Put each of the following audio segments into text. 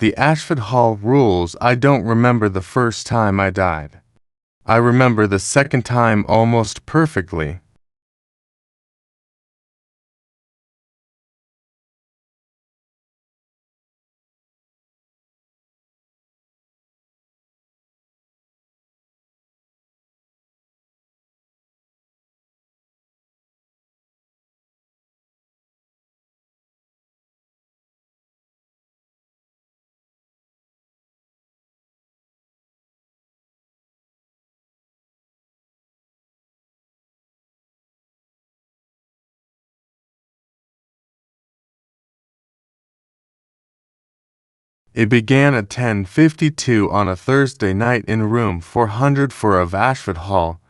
The Ashford Hall Rules. I don't remember the first time I died. I remember the second time almost perfectly. It began at 10:52 on a Thursday night in room 404 of Ashford Hall,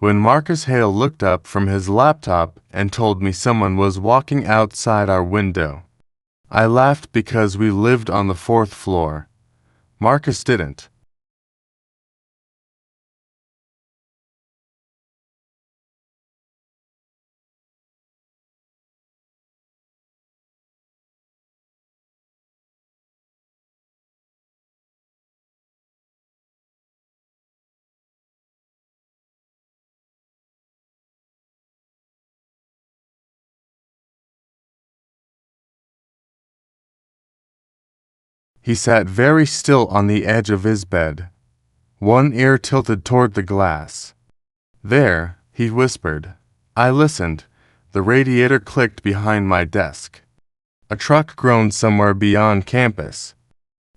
when Marcus Hale looked up from his laptop and told me someone was walking outside our window. I laughed because we lived on the fourth floor. Marcus didn't. He sat very still on the edge of his bed, one ear tilted toward the glass. "There," he whispered. I listened. The radiator clicked behind my desk. A truck groaned somewhere beyond campus.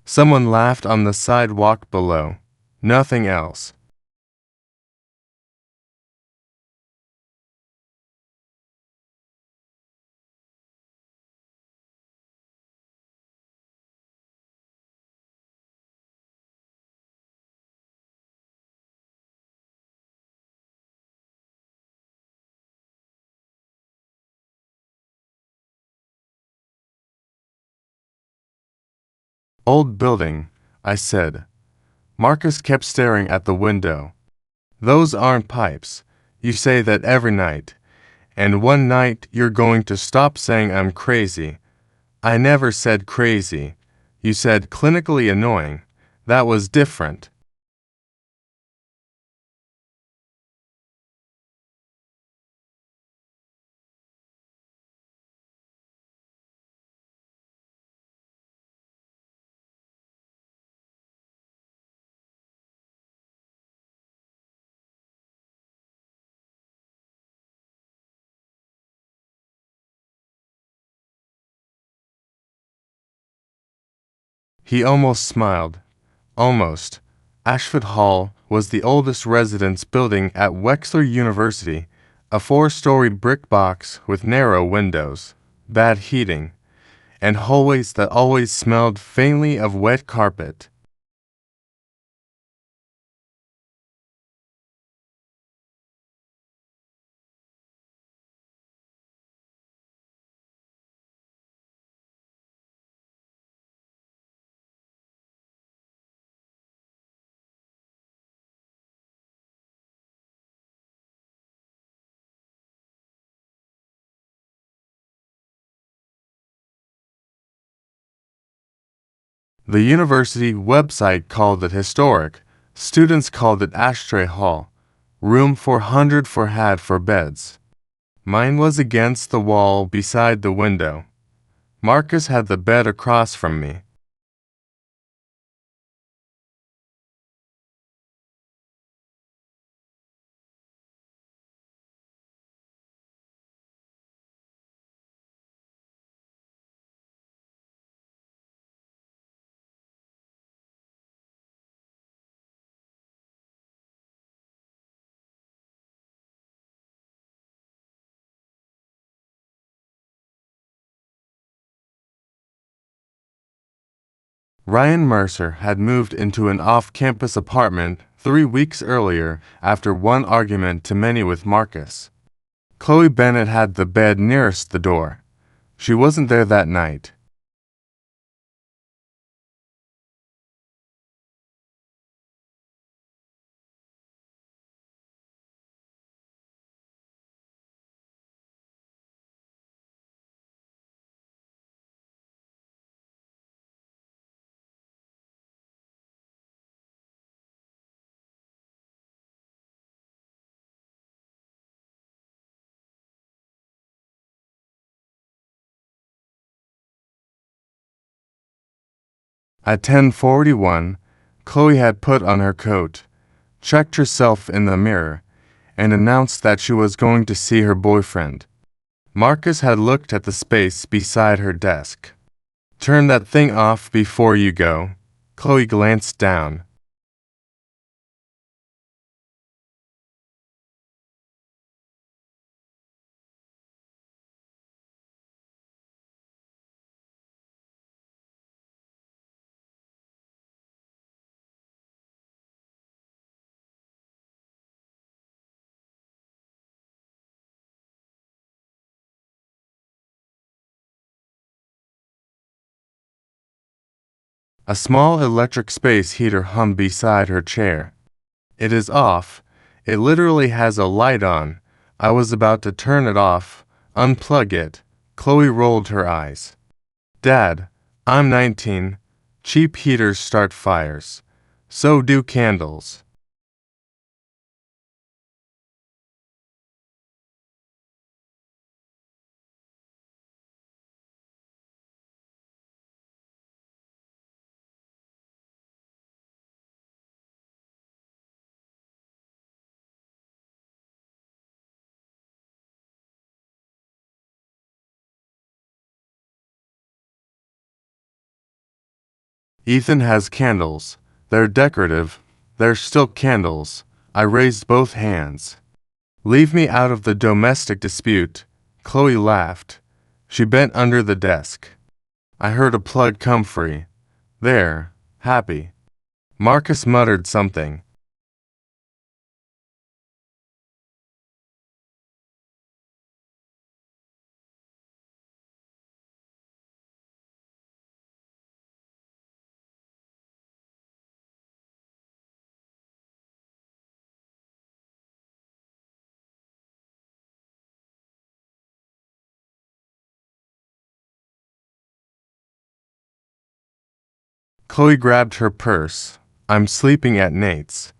Someone laughed on the sidewalk below. Nothing else. "Old building," I said. Marcus kept staring at the window. "Those aren't pipes. You say that every night. And one night you're going to stop saying I'm crazy." "I never said crazy. You said clinically annoying. That was different." He almost smiled. Almost. Ashford Hall was the oldest residence building at Wexler University, a 4-story brick box with narrow windows, bad heating, and hallways that always smelled faintly of wet carpet. The university website called it historic. Students called it Ashtray Hall. Room 404 had 4 beds. Mine was against the wall beside the window. Marcus had the bed across from me. Ryan Mercer had moved into an off-campus apartment 3 weeks earlier after one argument to many with Marcus. Chloe Bennett had the bed nearest the door. She wasn't there that night. At 10:41, Chloe had put on her coat, checked herself in the mirror, and announced that she was going to see her boyfriend. Marcus had looked at the space beside her desk. "Turn that thing off before you go." Chloe glanced down. A small electric space heater hummed beside her chair. "It is off. It literally has a light on. I was about to turn it off, unplug it." Chloe rolled her eyes. "Dad, I'm 19. Cheap heaters start fires. So do candles." "Ethan has candles. They're decorative. They're still candles." I raised both hands. "Leave me out of the domestic dispute." Chloe laughed. She bent under the desk. I heard a plug come free. "There, happy." Marcus muttered something. Chloe grabbed her purse. "I'm sleeping at Nate's.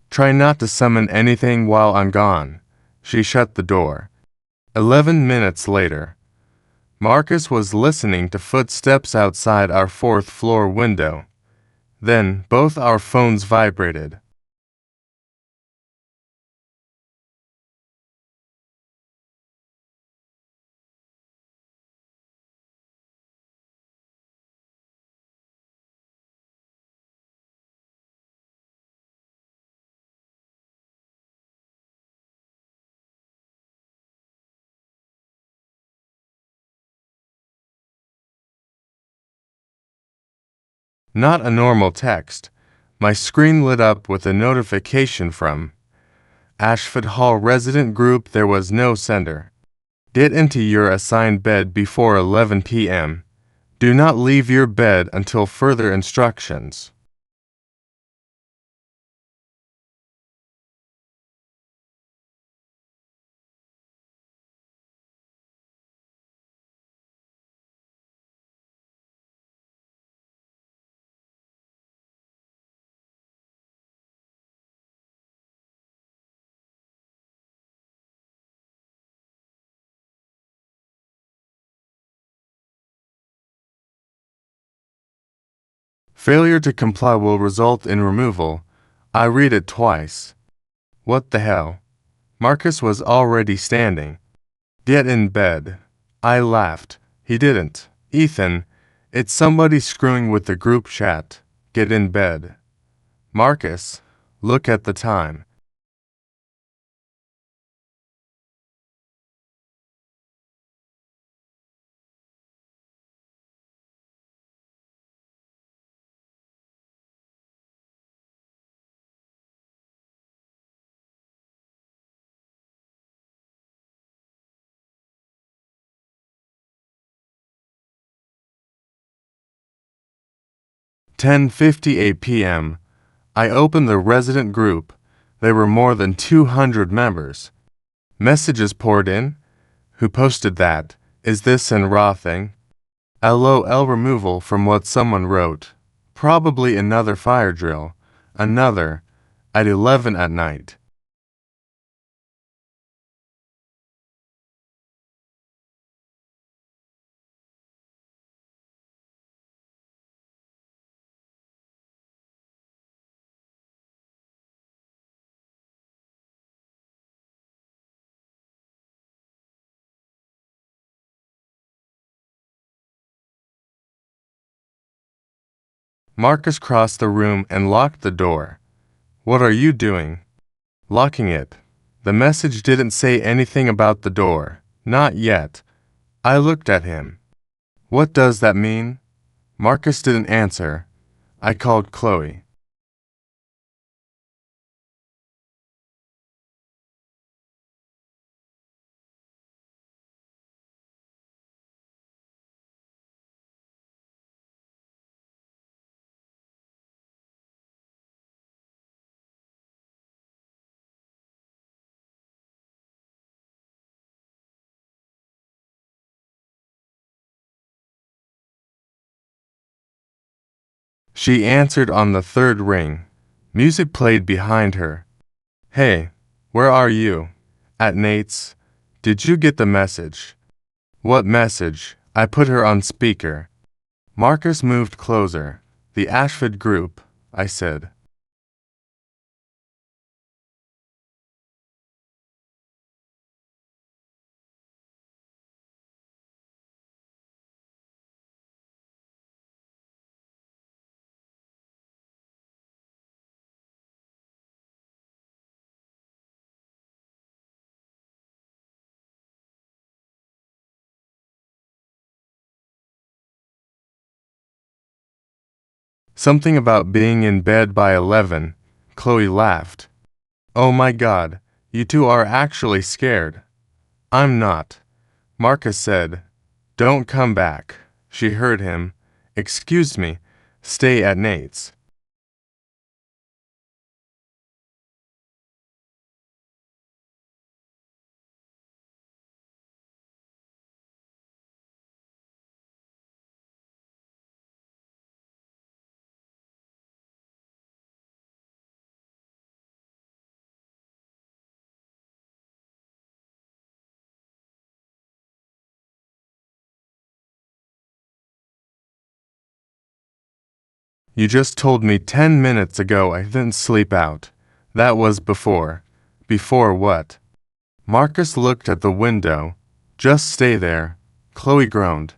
Try not to summon anything while I'm gone." She shut the door. 11 minutes later, Marcus was listening to footsteps outside our fourth-floor window. Then both our phones vibrated. Not a normal text. My screen lit up with a notification from Ashford Hall resident group. There was no sender. "Get into your assigned bed before 11 p.m. Do not leave your bed until further instructions." "Failure to comply will result in removal." I read it twice. What the hell? Marcus was already standing. "Get in bed." I laughed. He didn't. "Ethan, it's somebody screwing with the group chat. Get in bed." "Marcus, look at the time." "10:58 p.m. I opened the resident group. There were more than 200 members. Messages poured in. Who posted that? Is this an raw thing? LOL, removal from what someone wrote. Probably another fire drill. Another. At 11 at night. Marcus crossed the room and locked the door. What are you doing? Locking it. The message didn't say anything about the door. Not yet. I looked at him. What does that mean? Marcus didn't answer. I called Chloe. She answered on the third ring. Music played behind her. Hey, where are you? At Nate's. Did you get the message? What message? I put her on speaker. Marcus moved closer. The Ashford group, I said. Something about being in bed by 11. Chloe laughed. Oh my God, you two are actually scared. I'm not. Marcus said. Don't come back. She heard him. Excuse me. Stay at Nate's. You just told me 10 minutes ago I didn't sleep out. That was before. Before what? Marcus looked at the window. Just stay there. Chloe groaned.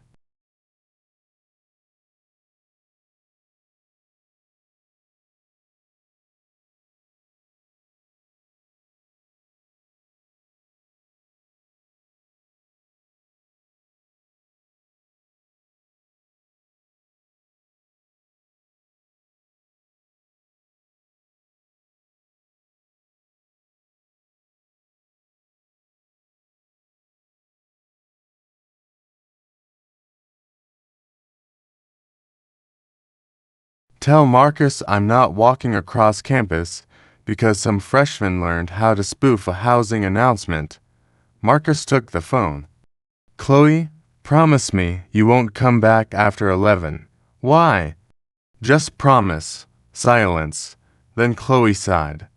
Tell Marcus I'm not walking across campus because some freshman learned how to spoof a housing announcement. Marcus took the phone. Chloe, promise me you won't come back after 11. Why? Just promise. Silence. Then Chloe sighed.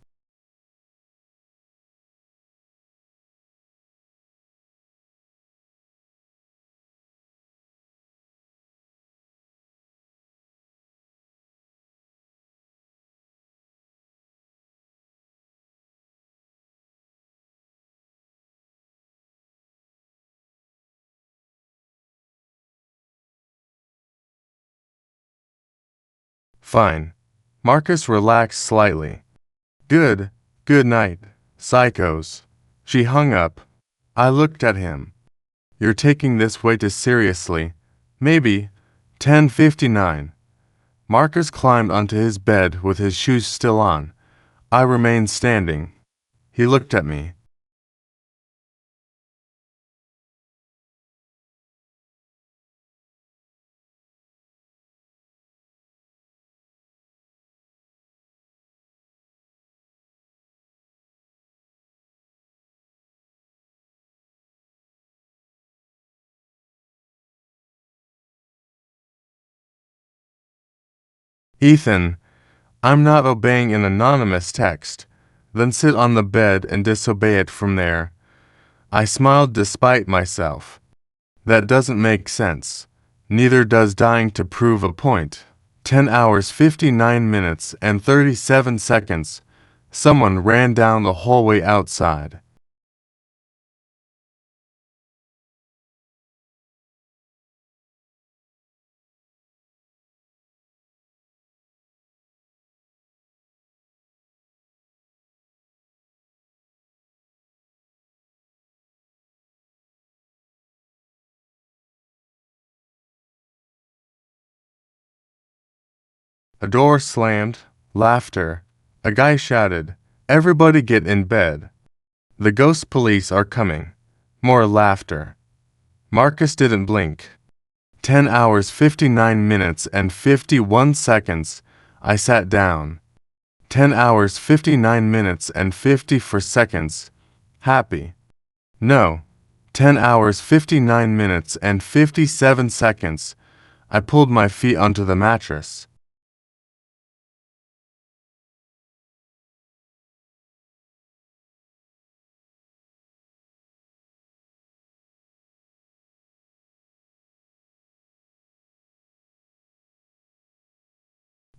Fine. Marcus relaxed slightly. Good. Good night. Psychos. She hung up. I looked at him. You're taking this way too seriously. Maybe. 10:59. Marcus climbed onto his bed with his shoes still on. I remained standing. He looked at me. Ethan, I'm not obeying an anonymous text. Then sit on the bed and disobey it from there. I smiled despite myself. That doesn't make sense. Neither does dying to prove a point. 10 hours 59 minutes and 37 seconds. Someone ran down the hallway outside. A door slammed. Laughter. A guy shouted, "Everybody get in bed. The ghost police are coming." More laughter. Marcus didn't blink. 10 hours 59 minutes and 51 seconds. I sat down. 10 hours 59 minutes and 54 seconds. Happy. No. 10 hours 59 minutes and 57 seconds. I pulled my feet onto the mattress.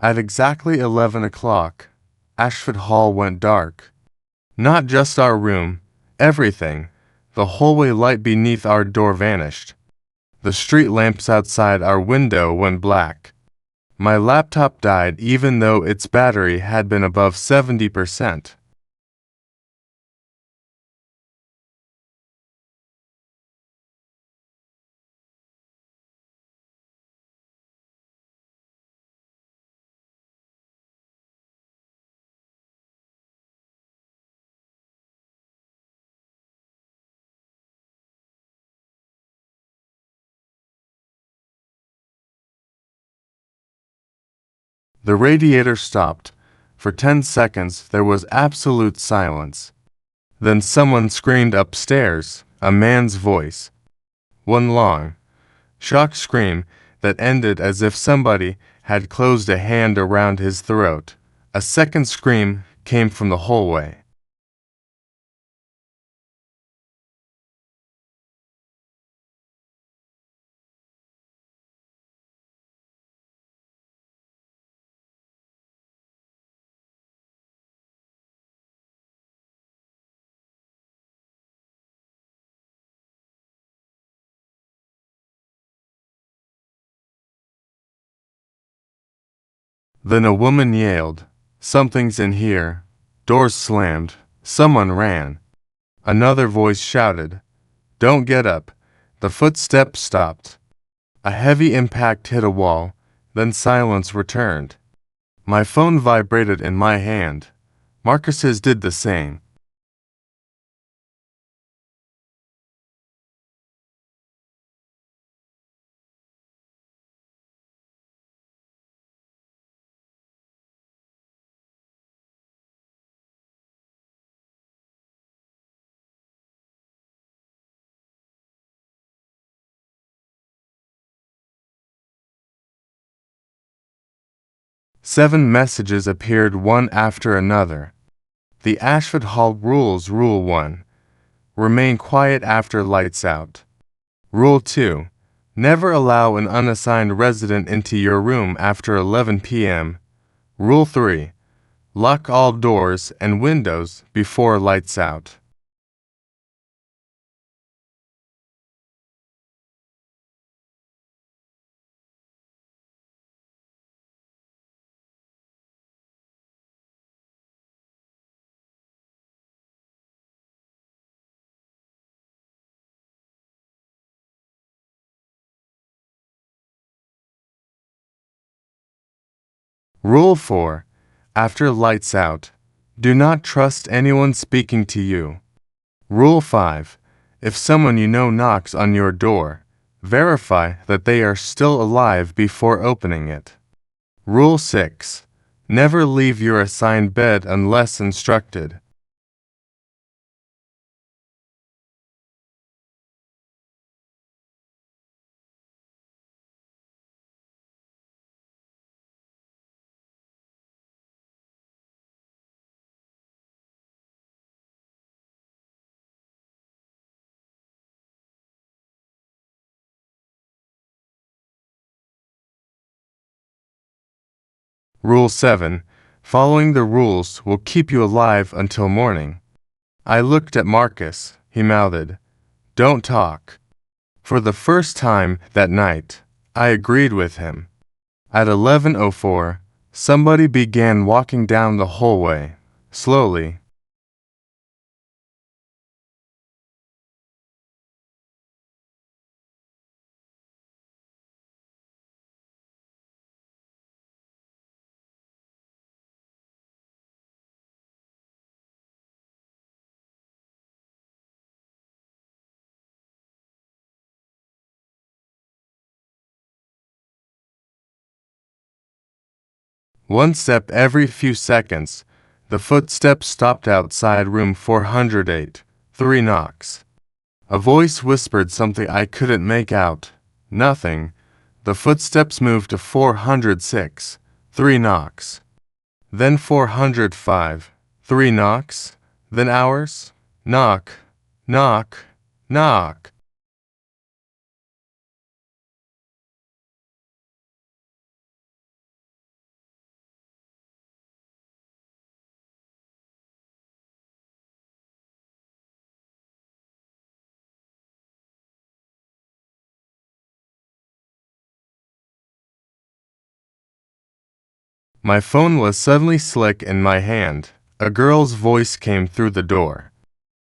At exactly 11 o'clock, Ashford Hall went dark. Not just our room, everything. The hallway light beneath our door vanished. The street lamps outside our window went black. My laptop died even though its battery had been above 70%. The radiator stopped. For 10 seconds there was absolute silence. Then someone screamed upstairs, a man's voice. One long, shocked scream that ended as if somebody had closed a hand around his throat. A second scream came from the hallway. Then a woman yelled, "Something's in here." Doors slammed. Someone ran. Another voice shouted, "Don't get up." The footsteps stopped. A heavy impact hit a wall, then silence returned. My phone vibrated in my hand. Marcus's did the same. Seven messages appeared one after another. The Ashford Hall Rules. Rule 1. Remain quiet after lights out. Rule 2. Never allow an unassigned resident into your room after 11 p.m. Rule 3. Lock all doors and windows before lights out. Rule 4. After lights out, do not trust anyone speaking to you. Rule 5. If someone you know knocks on your door, verify that they are still alive before opening it. Rule 6. Never leave your assigned bed unless instructed. Rule 7. Following the rules will keep you alive until morning. I looked at Marcus. He mouthed, "Don't talk." For the first time that night, I agreed with him. At 11:04, somebody began walking down the hallway, slowly. One step every few seconds. The footsteps stopped outside room 408. 3 knocks. A voice whispered something I couldn't make out. Nothing. The footsteps moved to 406. 3 knocks. Then 405. 3 knocks. Then hours. Knock. Knock. Knock. My phone was suddenly slick in my hand. A girl's voice came through the door.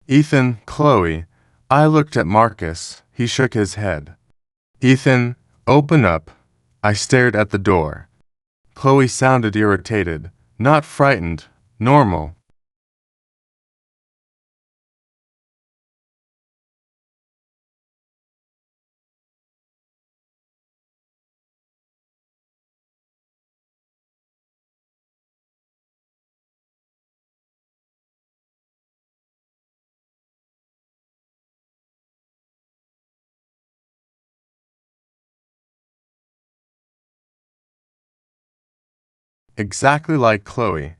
Ethan, Chloe. I looked at Marcus. He shook his head. Ethan, open up. I stared at the door. Chloe sounded irritated, not frightened, normal. Exactly like Chloe.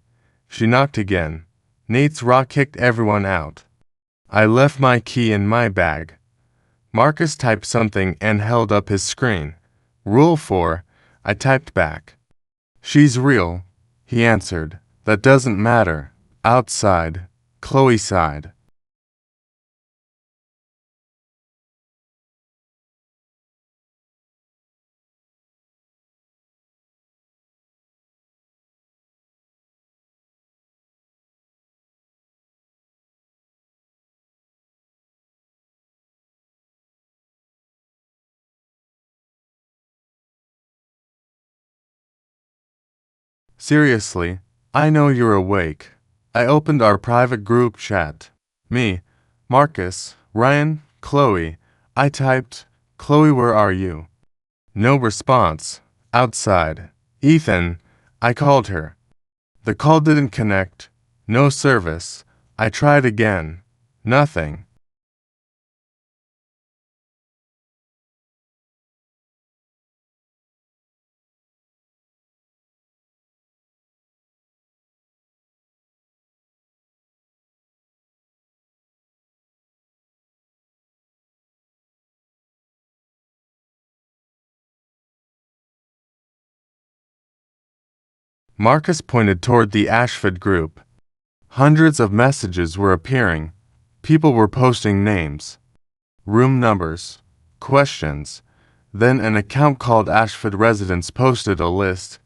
She knocked again. Nate's rock kicked everyone out. I left my key in my bag. Marcus typed something and held up his screen. Rule 4, I typed back. She's real, he answered. That doesn't matter. Outside. Chloe sighed. Seriously, I know you're awake. I opened our private group chat. Me, Marcus, Ryan, Chloe. I typed, Chloe, where are you? No response. Outside. Ethan. I called her. The call didn't connect. No service. I tried again. Nothing. Marcus pointed toward the Ashford group. Hundreds of messages were appearing. People were posting names, room numbers, questions. Then an account called Ashford Residents posted a list.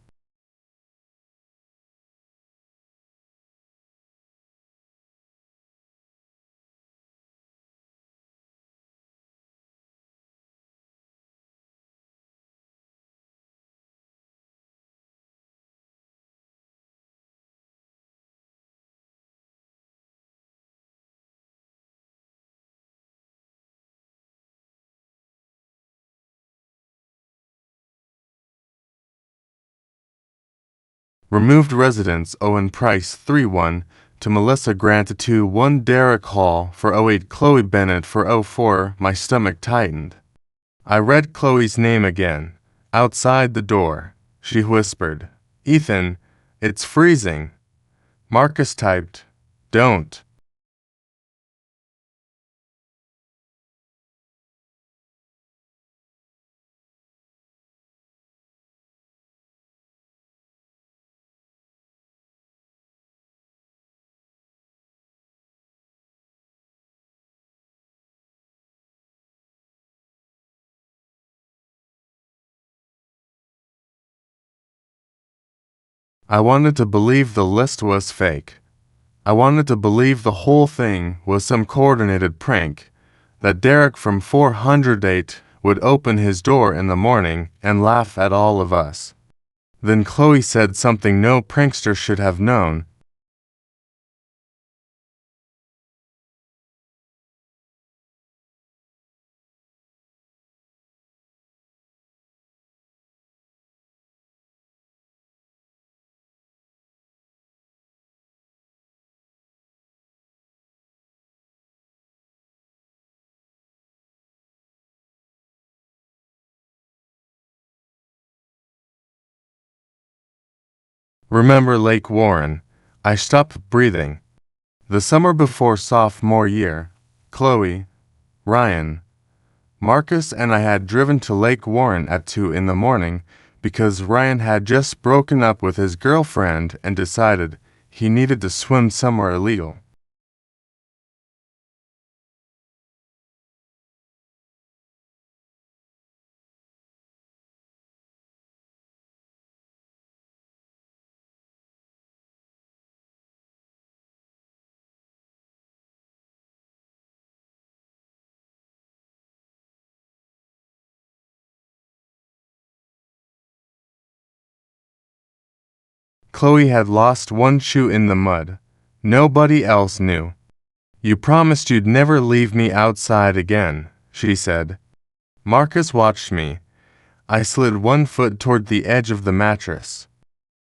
Removed residents Owen Price 3-1 to Melissa Grant 2-1 Derek Hall for 08 Chloe Bennett for 04. My stomach tightened. I read Chloe's name again. Outside the door, she whispered, Ethan, it's freezing. Marcus typed, don't. I wanted to believe the list was fake. I wanted to believe the whole thing was some coordinated prank, that Derek from 408 would open his door in the morning and laugh at all of us. Then Chloe said something no prankster should have known. Remember Lake Warren? I stopped breathing. The summer before sophomore year, Chloe, Ryan, Marcus and I had driven to Lake Warren at 2 in the morning because Ryan had just broken up with his girlfriend and decided he needed to swim somewhere illegal. Chloe had lost one shoe in the mud. Nobody else knew. You promised you'd never leave me outside again, she said. Marcus watched me. I slid one foot toward the edge of the mattress.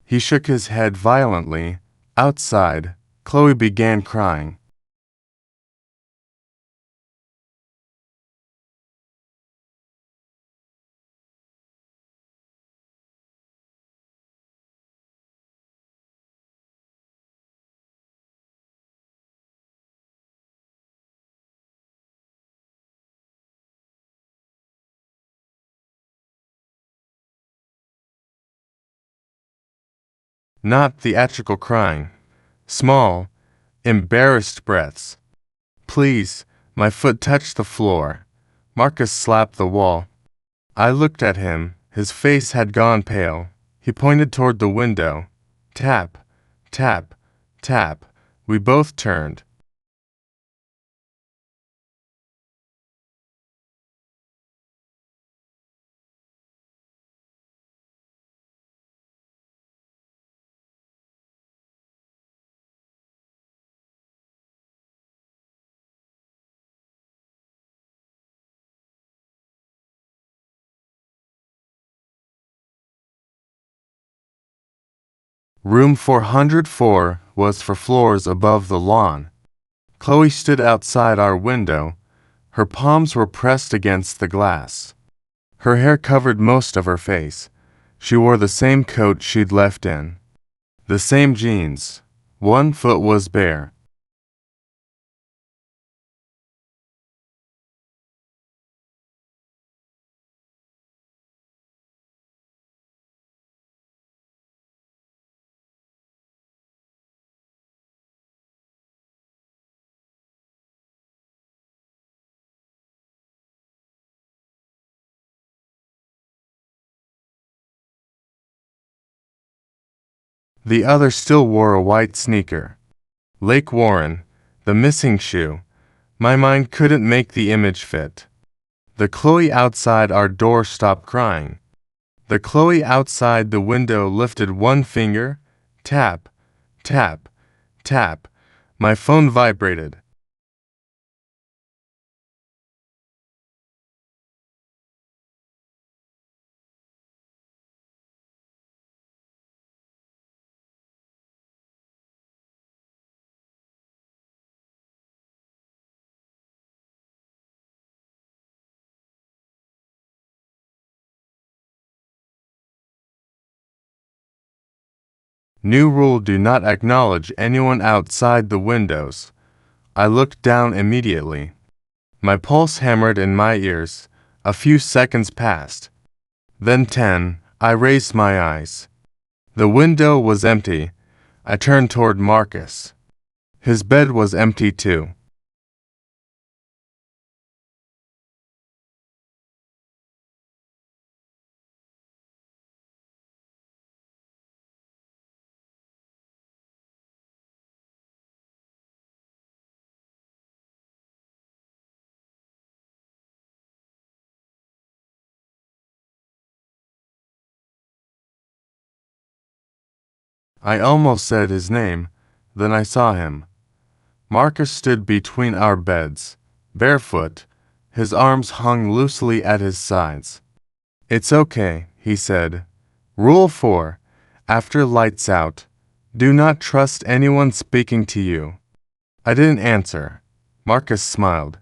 He shook his head violently. Outside, Chloe began crying. Not theatrical crying. Small, embarrassed breaths. Please, my foot touched the floor. Marcus slapped the wall. I looked at him. His face had gone pale. He pointed toward the window. Tap, tap, tap. We both turned. Room 404 was for floors above the lawn. Chloe stood outside our window. Her palms were pressed against the glass. Her hair covered most of her face. She wore the same coat she'd left in. The same jeans. One foot was bare. The other still wore a white sneaker. Lake Warren, the missing shoe. My mind couldn't make the image fit. The Chloe outside our door stopped crying. The Chloe outside the window lifted one finger. Tap, tap, tap. My phone vibrated. New rule: do not acknowledge anyone outside the windows. I looked down immediately. My pulse hammered in my ears. A few seconds passed. Then 10. I raised my eyes. The window was empty. I turned toward Marcus. His bed was empty too. I almost said his name. Then I saw him. Marcus stood between our beds, barefoot. His arms hung loosely at his sides. It's okay, he said. Rule 4. After lights out, do not trust anyone speaking to you. I didn't answer. Marcus smiled.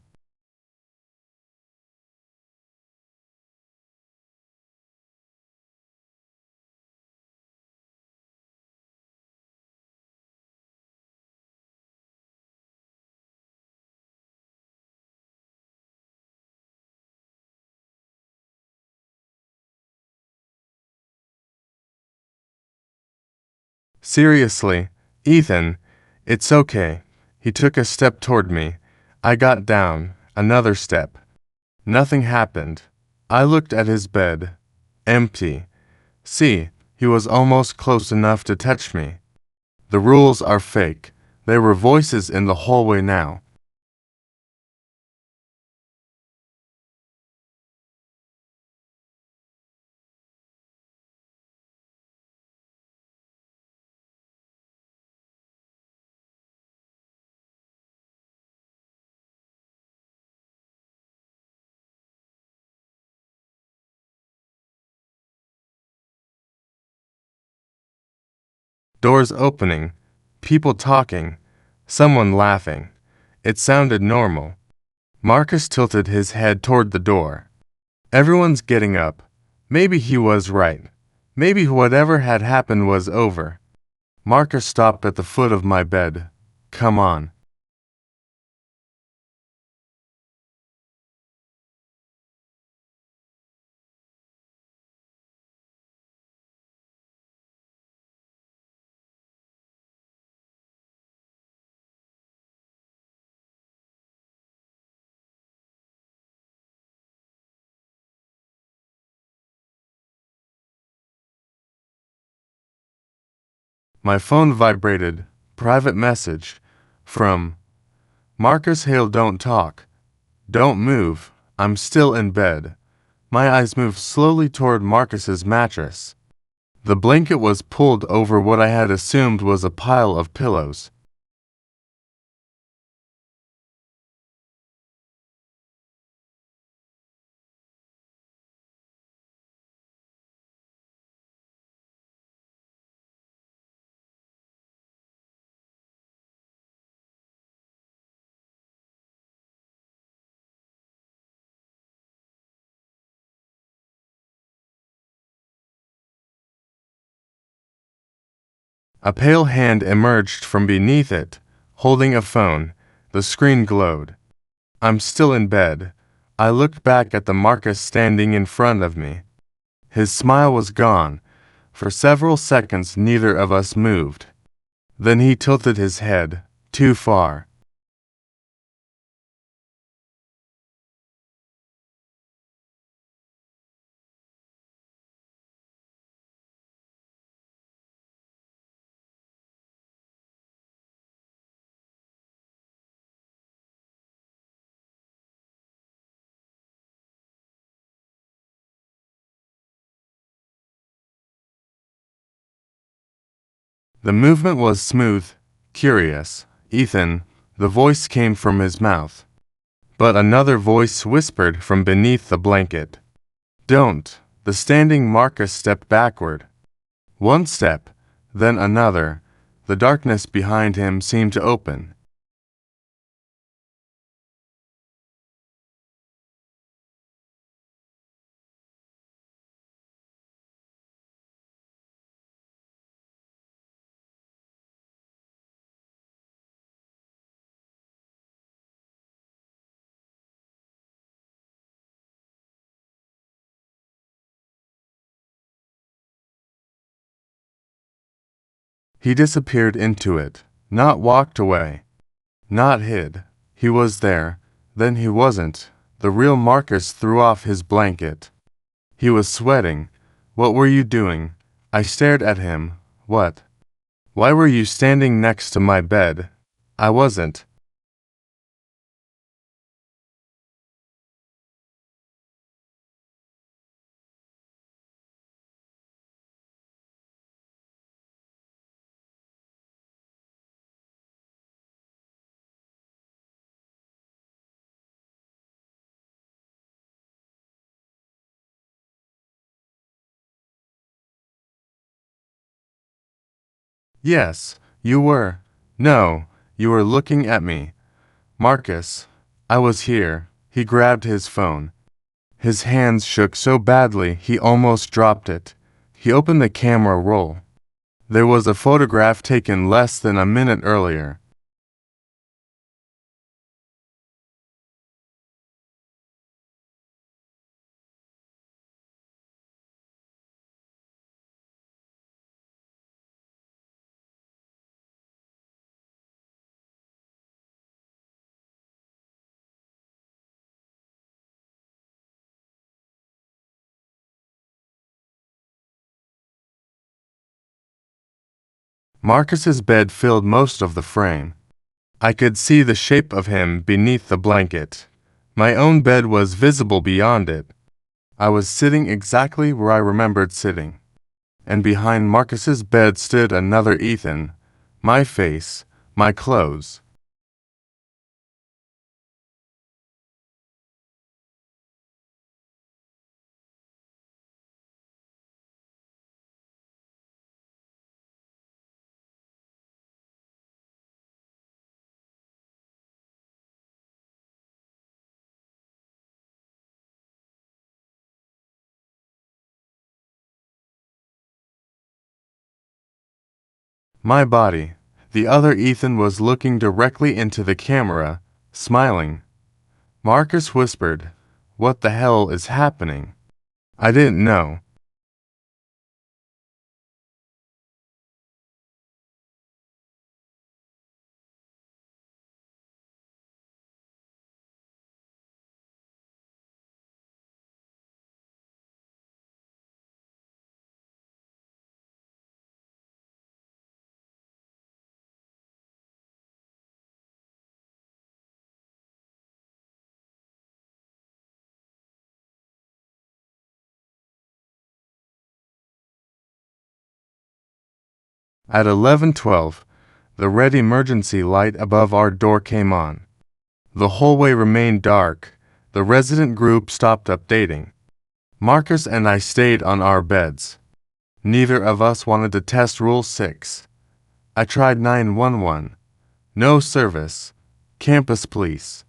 Seriously, Ethan, it's okay. He took a step toward me. I got down, another step. Nothing happened. I looked at his bed. Empty. See, he was almost close enough to touch me. The rules are fake. There were voices in the hallway now. Doors opening, people talking, someone laughing. It sounded normal. Marcus tilted his head toward the door. Everyone's getting up. Maybe he was right. Maybe whatever had happened was over. Marcus stopped at the foot of my bed. Come on. My phone vibrated. Private message. From Marcus Hale. Don't talk. Don't move. I'm still in bed. My eyes moved slowly toward Marcus's mattress. The blanket was pulled over what I had assumed was a pile of pillows. A pale hand emerged from beneath it, holding a phone. The screen glowed. I'm still in bed. I looked back at the Marcus standing in front of me. His smile was gone. For several seconds neither of us moved. Then he tilted his head, too far. The movement was smooth, curious. Ethan, the voice came from his mouth. But another voice whispered from beneath the blanket. Don't. The standing Marcus stepped backward. One step, then another. The darkness behind him seemed to open. He disappeared into it, not walked away, not hid. He was there, then he wasn't. The real Marcus threw off his blanket. He was sweating. What were you doing? I stared at him. What? Why were you standing next to my bed? I wasn't. Yes, you were. No, you were looking at me. Marcus, I was here. He grabbed his phone. His hands shook so badly he almost dropped it. He opened the camera roll. There was a photograph taken less than a minute earlier. Marcus's bed filled most of the frame. I could see the shape of him beneath the blanket. My own bed was visible beyond it. I was sitting exactly where I remembered sitting. And behind Marcus's bed stood another Ethan. My face, my clothes. My body. The other Ethan was looking directly into the camera, smiling. Marcus whispered, "What the hell is happening?" I didn't know. At 11:12, the red emergency light above our door came on. The hallway remained dark. The resident group stopped updating. Marcus and I stayed on our beds. Neither of us wanted to test Rule 6. I tried 911. No service. Campus police.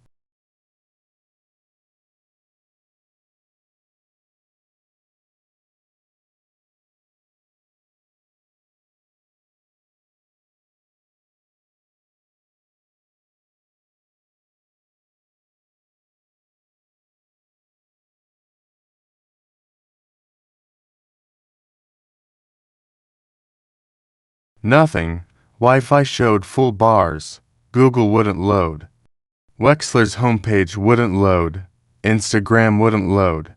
Nothing. Wi-Fi showed full bars. Google wouldn't load. Wexler's homepage wouldn't load. Instagram wouldn't load.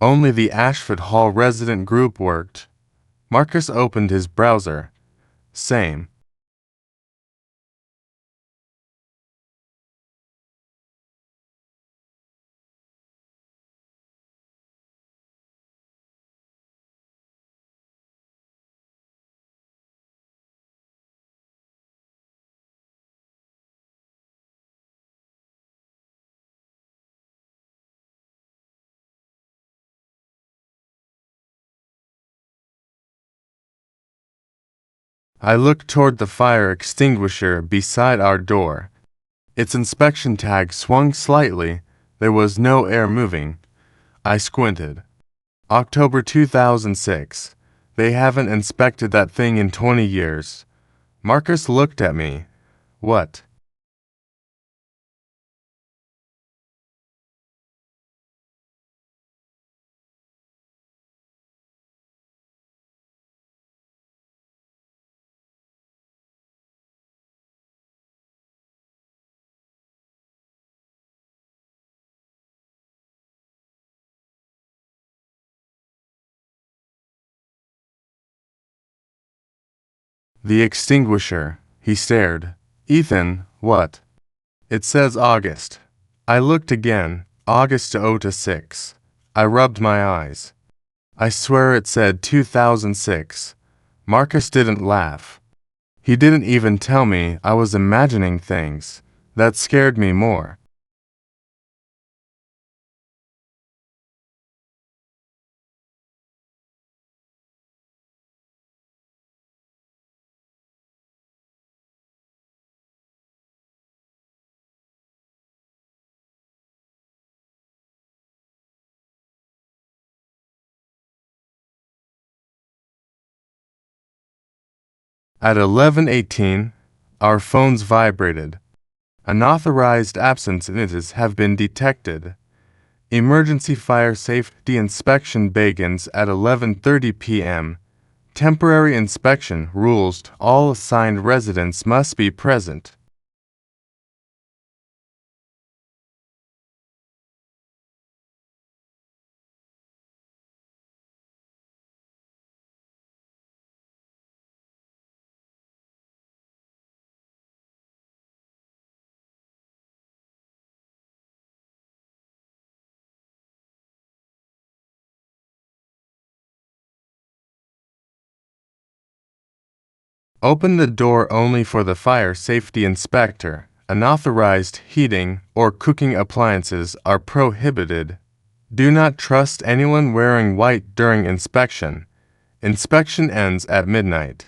Only the Ashford Hall resident group worked. Marcus opened his browser. Same. I looked toward the fire extinguisher beside our door. Its inspection tag swung slightly. There was no air moving. I squinted. October 2006. They haven't inspected that thing in 20 years. Marcus looked at me. What? The extinguisher. He stared. Ethan, what? It says August. I looked again. August 0-6. I rubbed my eyes. I swear it said 2006. Marcus didn't laugh. He didn't even tell me I was imagining things. That scared me more. At 11:18, our phones vibrated. Unauthorized absences have been detected. Emergency fire safety inspection begins at 11:30 p.m. Temporary inspection rules: all assigned residents must be present. Open the door only for the fire safety inspector. Unauthorized heating or cooking appliances are prohibited. Do not trust anyone wearing white during inspection. Inspection ends at midnight.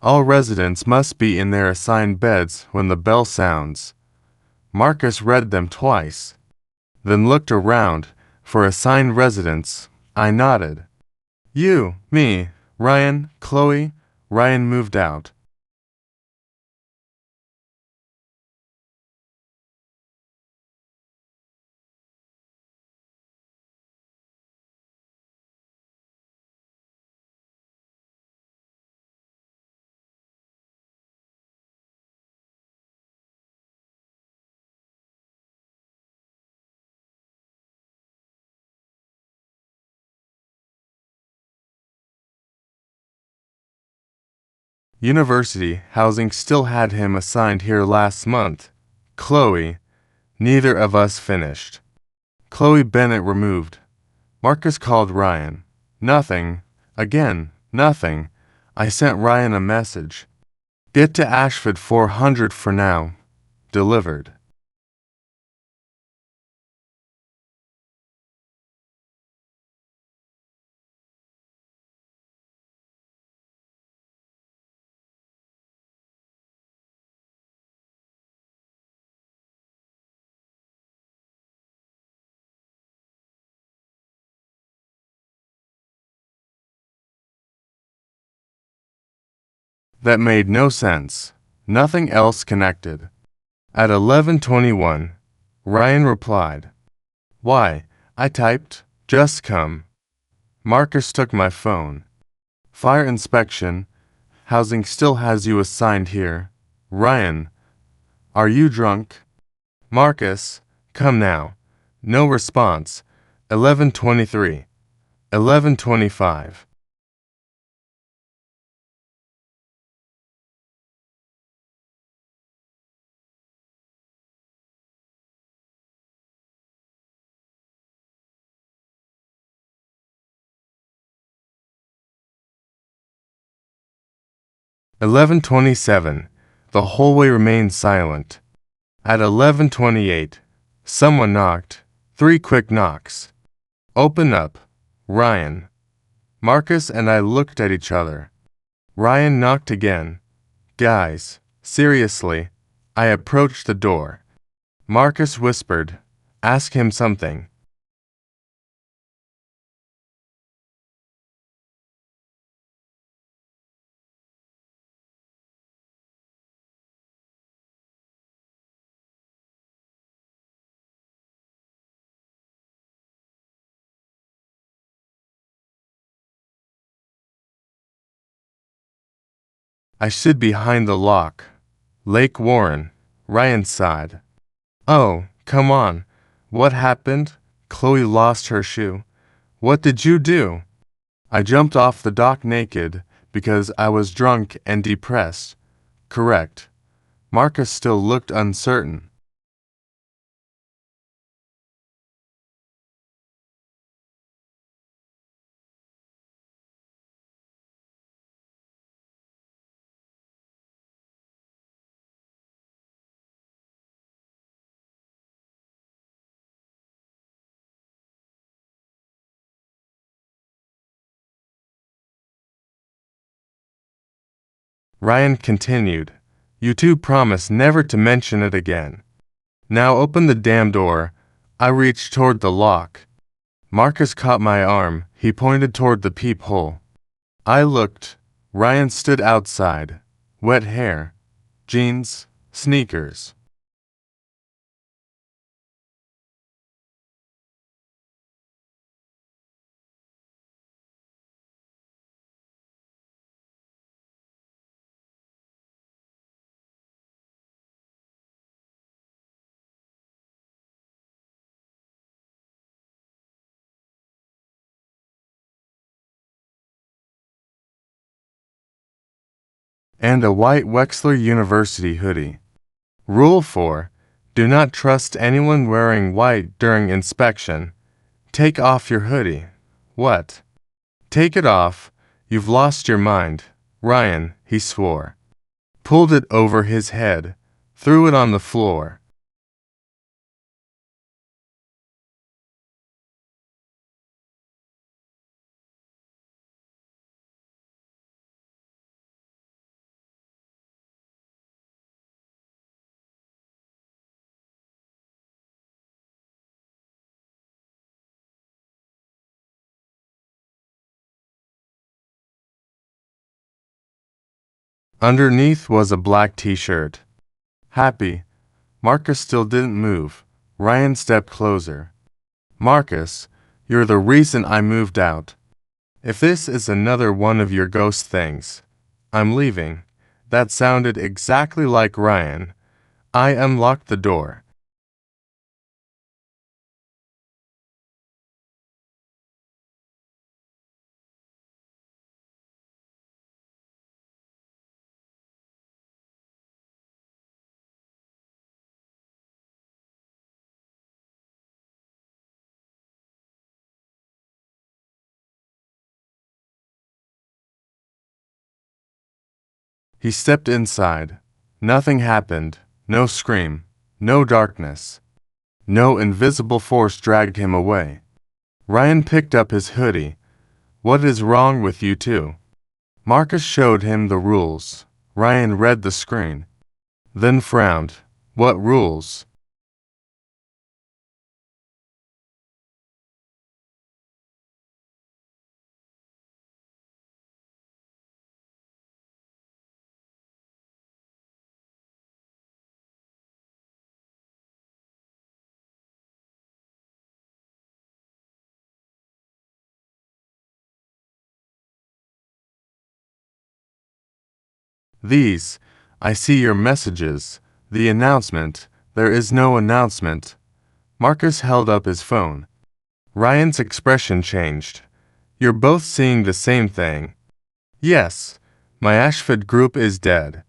All residents must be in their assigned beds when the bell sounds. Marcus read them twice, then looked around for assigned residents. I nodded. You, me, Ryan, Chloe. Ryan moved out. University housing still had him assigned here last month. Chloe. Neither of us finished. Chloe Bennett removed. Marcus called Ryan. Nothing. Again, nothing. I sent Ryan a message. Get to Ashford 400 for now. Delivered. That made no sense. Nothing else connected. At 11:21, Ryan replied. Why? I typed, just come. Marcus took my phone. Fire inspection. Housing still has you assigned here. Ryan. Are you drunk? Marcus. Come now. No response. 11:23. 11:25. "11:27. The hallway remained silent. At 11:28, someone knocked. 3 quick knocks. Open up. Ryan. Marcus and I looked at each other. Ryan knocked again. Guys, seriously. I approached the door. Marcus whispered, ask him something. I stood behind the lock. Lake Warren. Ryan sighed. Oh, come on. What happened? Chloe lost her shoe. What did you do? I jumped off the dock naked because I was drunk and depressed. Correct. Marcus still looked uncertain. Ryan continued. You two promised never to mention it again. Now open the damn door. I reached toward the lock. Marcus caught my arm. He pointed toward the peephole. I looked. Ryan stood outside. Wet hair. Jeans. Sneakers. and a white Wexler University hoodie. Rule 4. Do not trust anyone wearing white during inspection. Take off your hoodie. What? Take it off. You've lost your mind. Ryan, he swore. Pulled it over his head. Threw it on the floor. Underneath was a black t-shirt. Happy. Marcus still didn't move. Ryan stepped closer. Marcus, you're the reason I moved out. If this is another one of your ghost things, I'm leaving. That sounded exactly like Ryan. I unlocked the door. He stepped inside. Nothing happened. No scream. No darkness. No invisible force dragged him away. Ryan picked up his hoodie. What is wrong with you two? Marcus showed him the rules. Ryan read the screen. Then frowned. What rules? These. I see your messages. The announcement. There is no announcement. Marcus held up his phone. Ryan's expression changed. You're both seeing the same thing. Yes. My Ashford group is dead.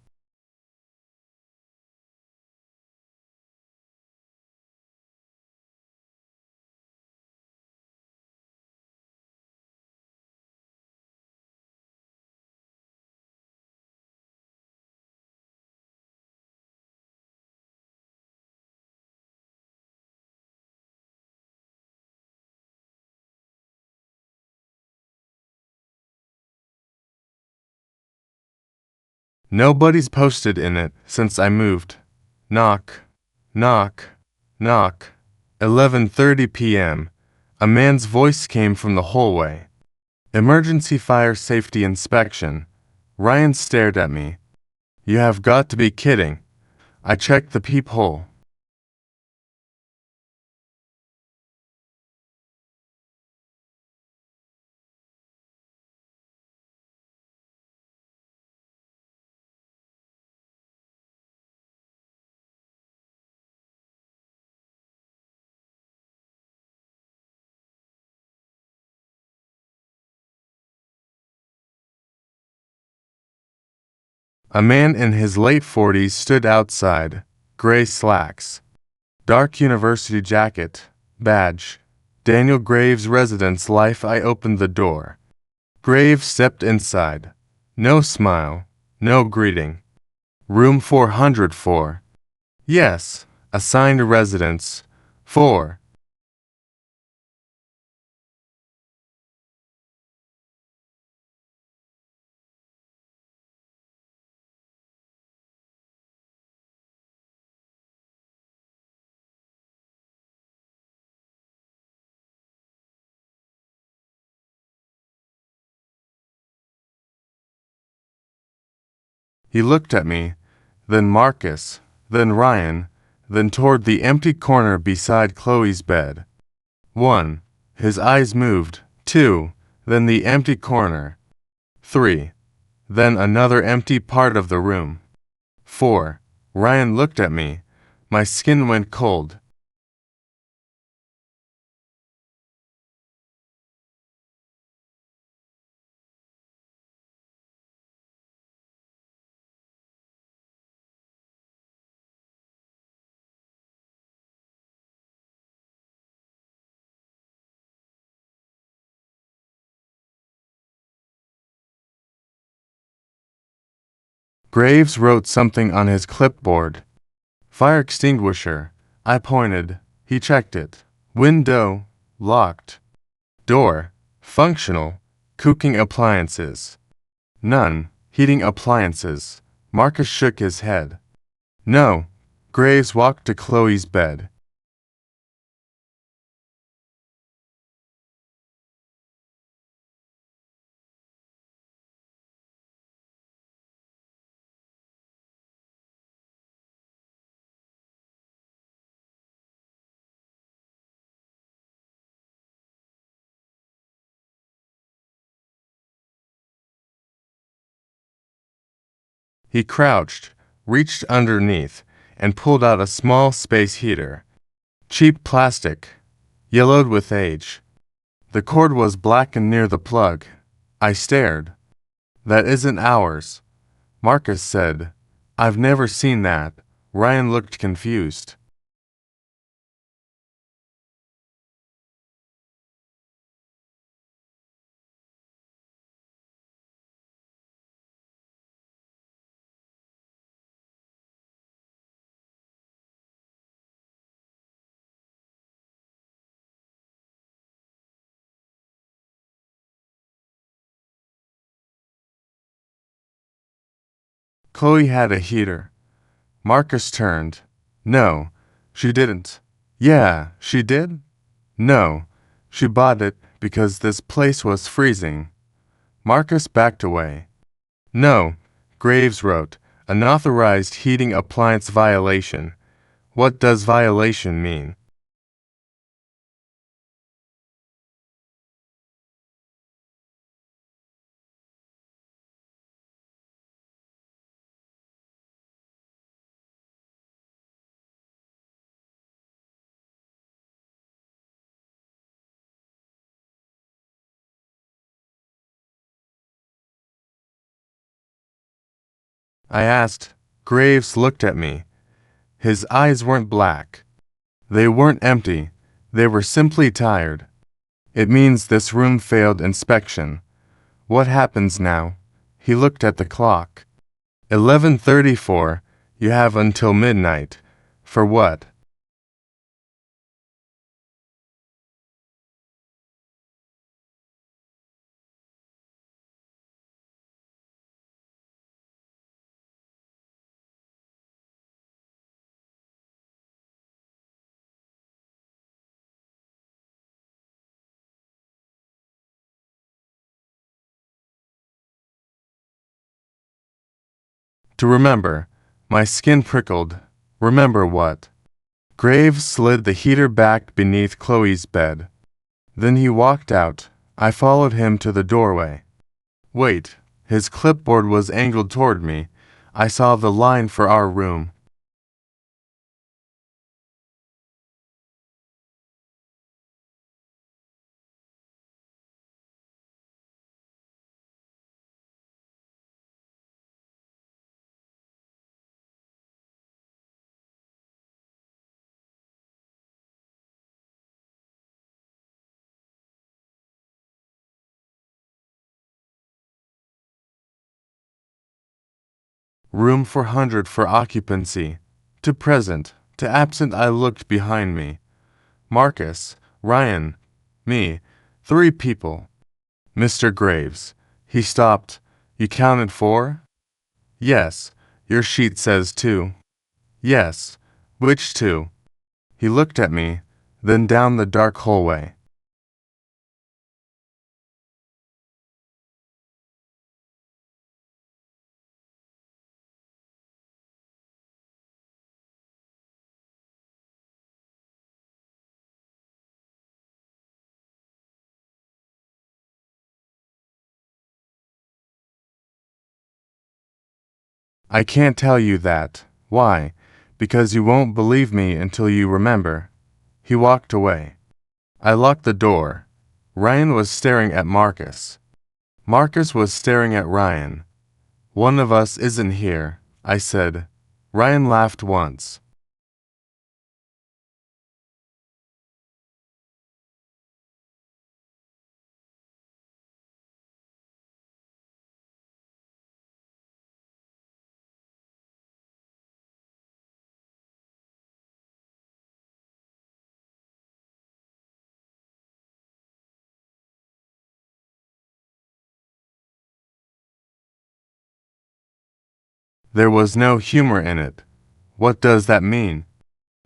Nobody's posted in it since I moved. Knock. Knock. Knock. 11:30 p.m. A man's voice came from the hallway. Emergency fire safety inspection. Ryan stared at me. You have got to be kidding. I checked the peephole. A man in his late 40s stood outside. Gray slacks. Dark university jacket. Badge. Daniel Graves' residence life. I opened the door. Graves stepped inside. No smile. No greeting. Room 404. Yes. Assigned residence. 4. He looked at me, then Marcus, then Ryan, then toward the empty corner beside Chloe's bed. 1. His eyes moved. 2. Then the empty corner. 3. Then another empty part of the room. 4. Ryan looked at me. My skin went cold. Graves wrote something on his clipboard. Fire extinguisher. I pointed. He checked it. Window. Locked. Door. Functional. Cooking appliances. None. Heating appliances. Marcus shook his head. No. Graves walked to Chloe's bed. He crouched, reached underneath, and pulled out a small space heater. Cheap plastic, yellowed with age. The cord was blackened near the plug. I stared. That isn't ours, Marcus said. I've never seen that. Ryan looked confused. Chloe had a heater. Marcus turned. No, she didn't. Yeah, she did? No, she bought it because this place was freezing. Marcus backed away. No, Graves wrote, unauthorized heating appliance violation. What does violation mean? I asked. Graves looked at me. His eyes weren't black. They weren't empty. They were simply tired. It means this room failed inspection. What happens now? He looked at the clock. 11:34. You have until midnight. For what? To remember. My skin prickled. Remember what? Graves slid the heater back beneath Chloe's bed. Then he walked out. I followed him to the doorway. Wait. His clipboard was angled toward me. I saw the line for our room. Room 400 for occupancy. To present. To absent I looked behind me. Marcus, Ryan, me, 3 people. Mr. Graves. He stopped. You counted 4? Yes. Your sheet says 2. Yes. Which 2? He looked at me, then down the dark hallway. I can't tell you that. Why? Because you won't believe me until you remember. He walked away. I locked the door. Ryan was staring at Marcus. Marcus was staring at Ryan. One of us isn't here, I said. Ryan laughed once. There was no humor in it. What does that mean?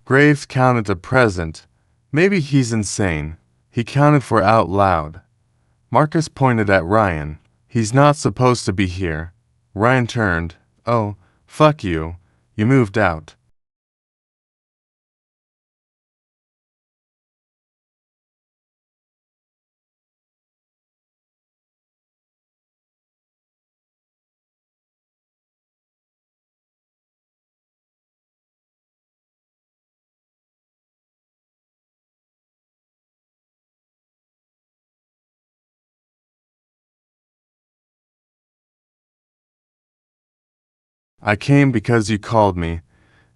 Graves counted to present. Maybe he's insane. He counted for out loud. Marcus pointed at Ryan. He's not supposed to be here. Ryan turned. Oh, fuck you. You moved out. I came because you called me.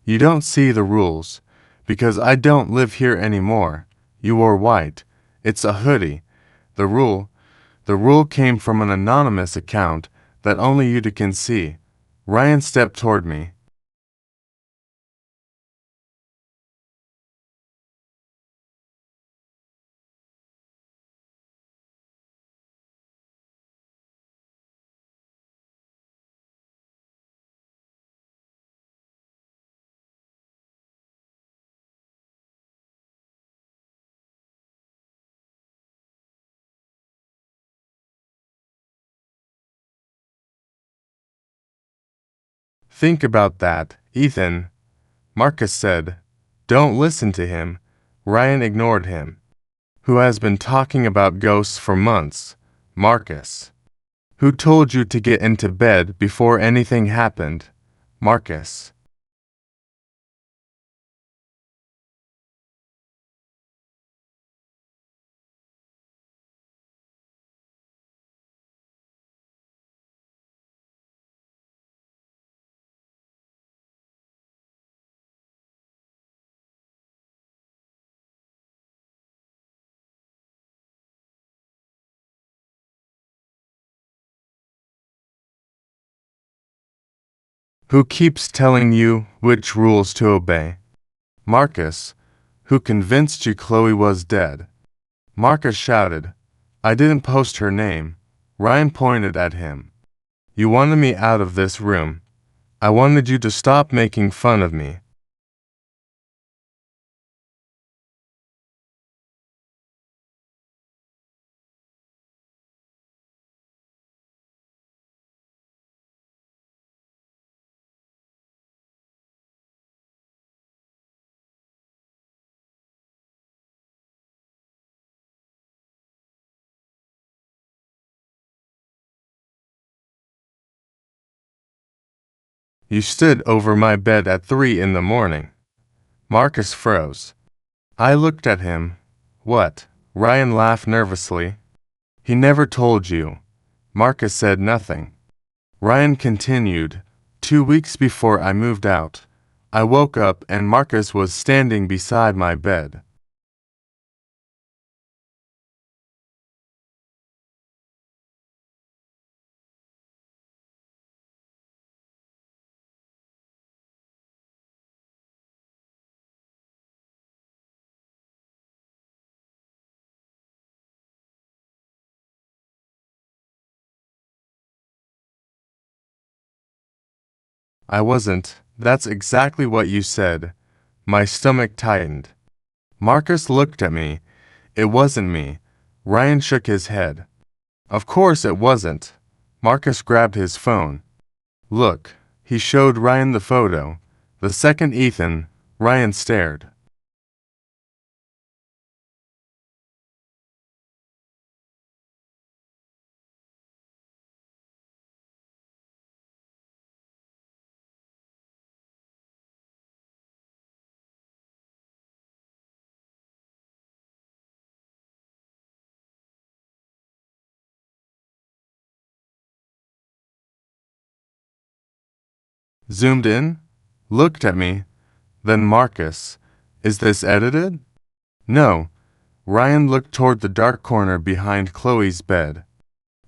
You don't see the rules. Because I don't live here anymore. You wore white. It's a hoodie. The rule. The rule came from an anonymous account that only you can see. Ryan stepped toward me. Think about that, Ethan, Marcus said. Don't listen to him. Ryan ignored him. Who has been talking about ghosts for months? Marcus. Who told you to get into bed before anything happened? Marcus. Who keeps telling you which rules to obey? Marcus. Who convinced you Chloe was dead? Marcus shouted. I didn't post her name. Ryan pointed at him. You wanted me out of this room. I wanted you to stop making fun of me. You stood over my bed at 3 in the morning. Marcus froze. I looked at him. What? Ryan laughed nervously. He never told you. Marcus said nothing. Ryan continued. 2 weeks before I moved out, I woke up and Marcus was standing beside my bed. I wasn't. That's exactly what you said. My stomach tightened. Marcus looked at me. It wasn't me. Ryan shook his head. Of course it wasn't. Marcus grabbed his phone. Look, he showed Ryan the photo. The second Ethan, Ryan stared. Zoomed in, looked at me, then Marcus. Is this edited? No. Ryan looked toward the dark corner behind Chloe's bed.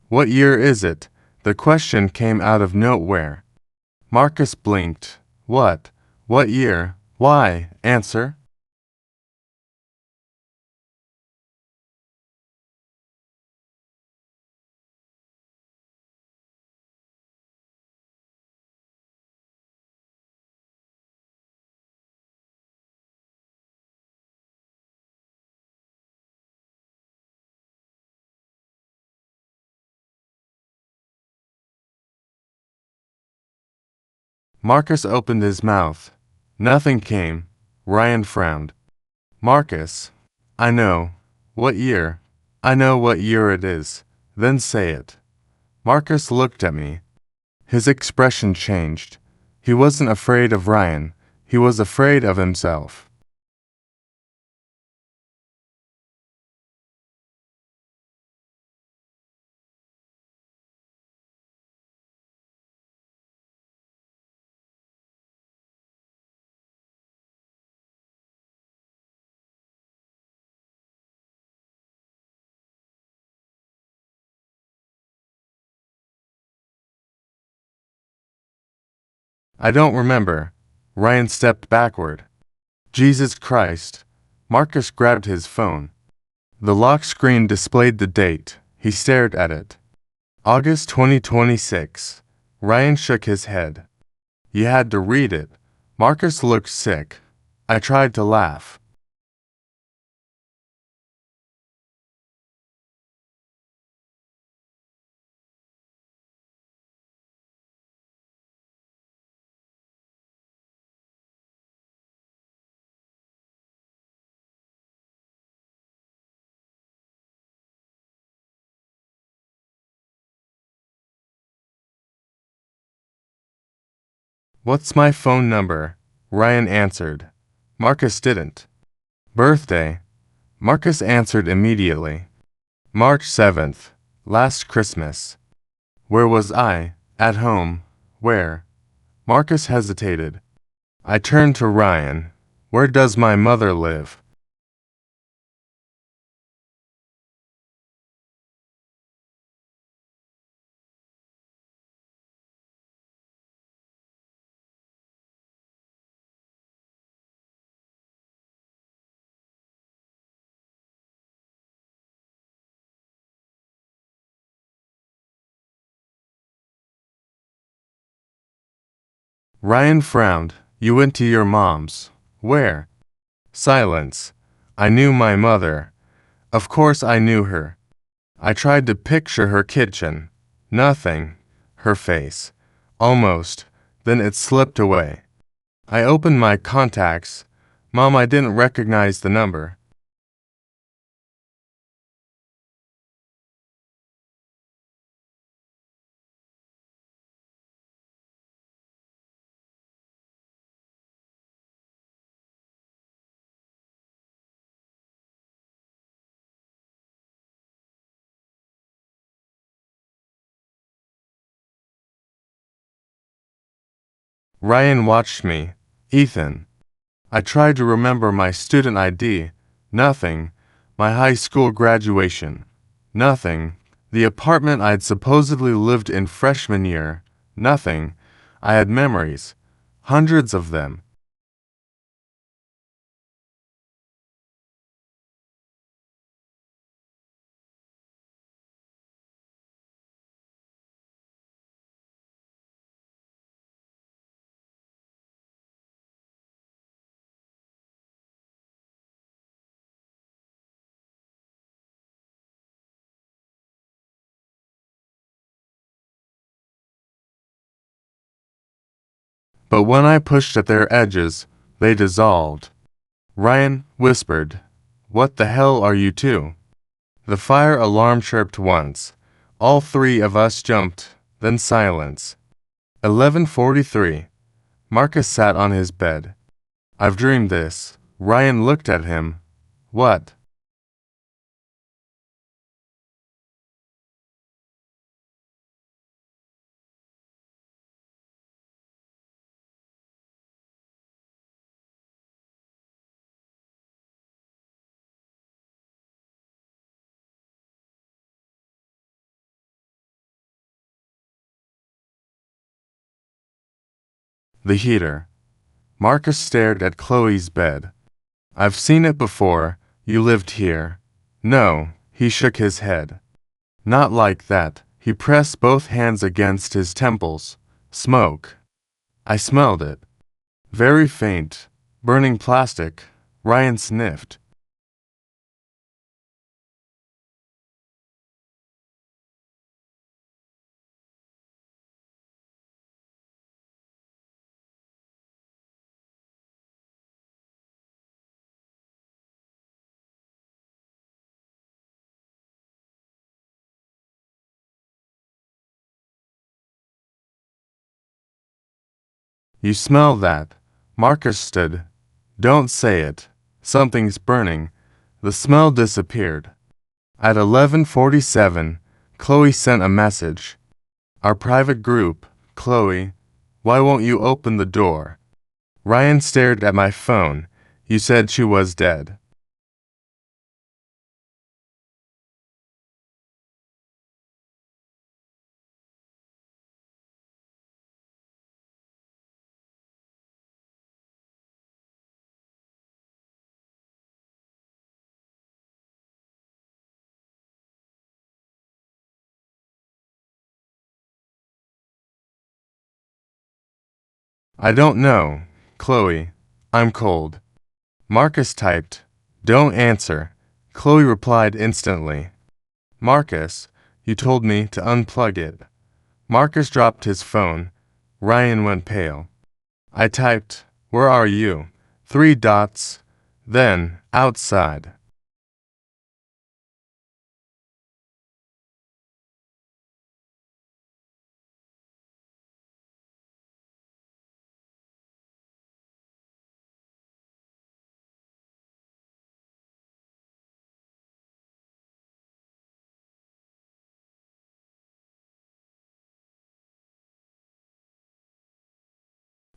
What year is it? The question came out of nowhere. Marcus blinked. What? What year? Why? Answer. Marcus opened his mouth. Nothing came. Ryan frowned. Marcus, I know. What year? I know what year it is. Then say it. Marcus looked at me. His expression changed. He wasn't afraid of Ryan. He was afraid of himself. I don't remember. Ryan stepped backward. Jesus Christ. Marcus grabbed his phone. The lock screen displayed the date. He stared at it. August 2026. Ryan shook his head. You had to read it. Marcus looked sick. I tried to laugh. What's my phone number? Ryan answered. Marcus didn't. Birthday. Marcus answered immediately. March 7th. Last Christmas. Where was I? At home. Where? Marcus hesitated. I turned to Ryan. Where does my mother live? Ryan frowned. You went to your mom's. Where? Silence. I knew my mother. Of course I knew her. I tried to picture her kitchen. Nothing. Her face. Almost. Then it slipped away. I opened my contacts. Mom, I didn't recognize the number. Ryan watched me. Ethan. I tried to remember my student ID. Nothing. My high school graduation. Nothing. The apartment I'd supposedly lived in freshman year. Nothing. I had memories. Hundreds of them. But when I pushed at their edges, they dissolved. Ryan whispered, "What the hell are you two?" The fire alarm chirped once. All three of us jumped, then silence. 11:43. Marcus sat on his bed. I've dreamed this. Ryan looked at him. What? The heater. Marcus stared at Chloe's bed. I've seen it before. You lived here. No, he shook his head. Not like that. He pressed both hands against his temples. Smoke. I smelled it. Very faint. Burning plastic. Ryan sniffed. You smell that? Marcus stood. Don't say it. Something's burning. The smell disappeared. At 11:47, Chloe sent a message. Our private group, Chloe, why won't you open the door? Ryan stared at my phone. You said she was dead. I don't know, Chloe. I'm cold. Marcus typed, don't answer. Chloe replied instantly. Marcus, you told me to unplug it. Marcus dropped his phone. Ryan went pale. I typed, where are you? 3 dots. Then, outside.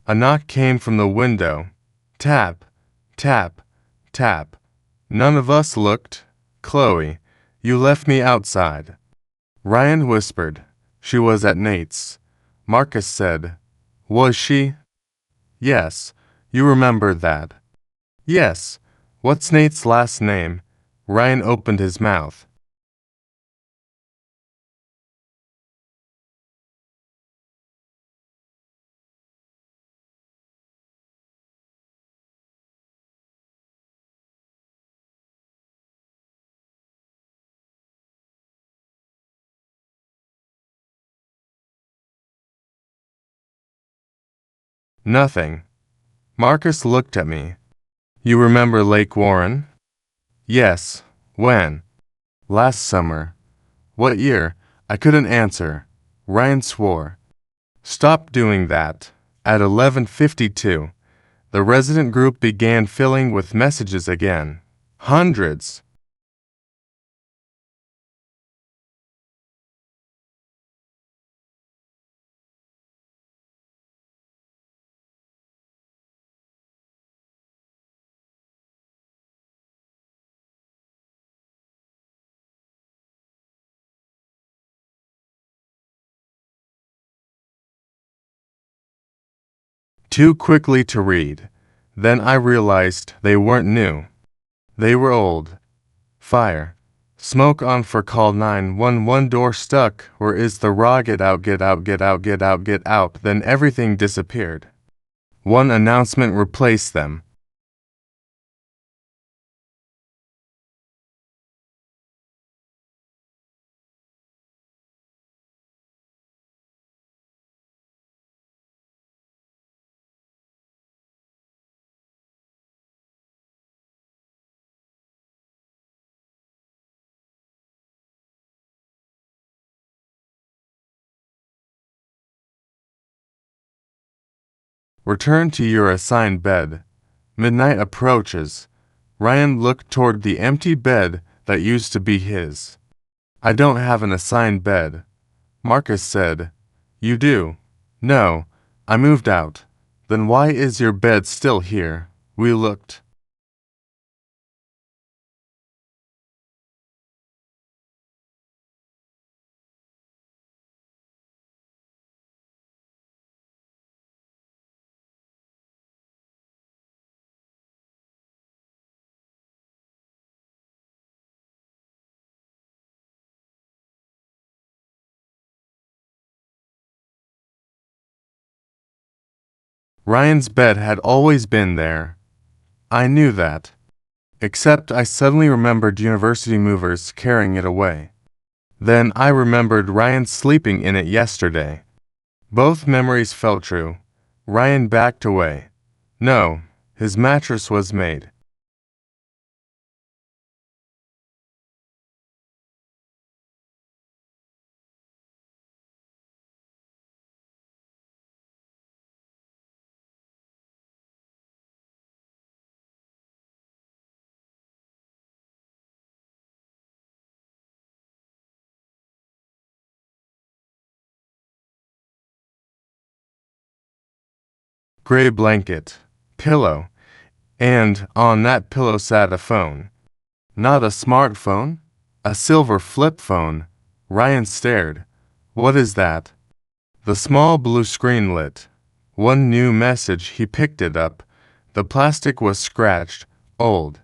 A knock came from the window. Tap, tap, tap. None of us looked. Chloe, you left me outside. Ryan whispered. She was at Nate's. Marcus said, was she? Yes. You remember that. Yes. What's Nate's last name? Ryan opened his mouth. Nothing. Marcus looked at me. You remember Lake Warren? Yes. When? Last summer. What year? I couldn't answer. Ryan swore. Stop doing that. At 11:52, the resident group began filling with messages again. Hundreds. Too quickly to read. Then I realized they weren't new. They were old. Fire. Smoke on for call 911 door stuck. Where is the raw get out, get out, get out, get out, get out. Then everything disappeared. One announcement replaced them. Return to your assigned bed. Midnight approaches. Ryan looked toward the empty bed that used to be his. I don't have an assigned bed. Marcus said. You do? No, I moved out. Then why is your bed still here? We looked. Ryan's bed had always been there. I knew that. Except I suddenly remembered university movers carrying it away. Then I remembered Ryan sleeping in it yesterday. Both memories felt true. Ryan backed away. No, his mattress was made. gray blanket, pillow, and on that pillow sat a phone. Not a smartphone, a silver flip phone. Ryan stared. What is that? The small blue screen lit. One new message. He picked it up. The plastic was scratched, old.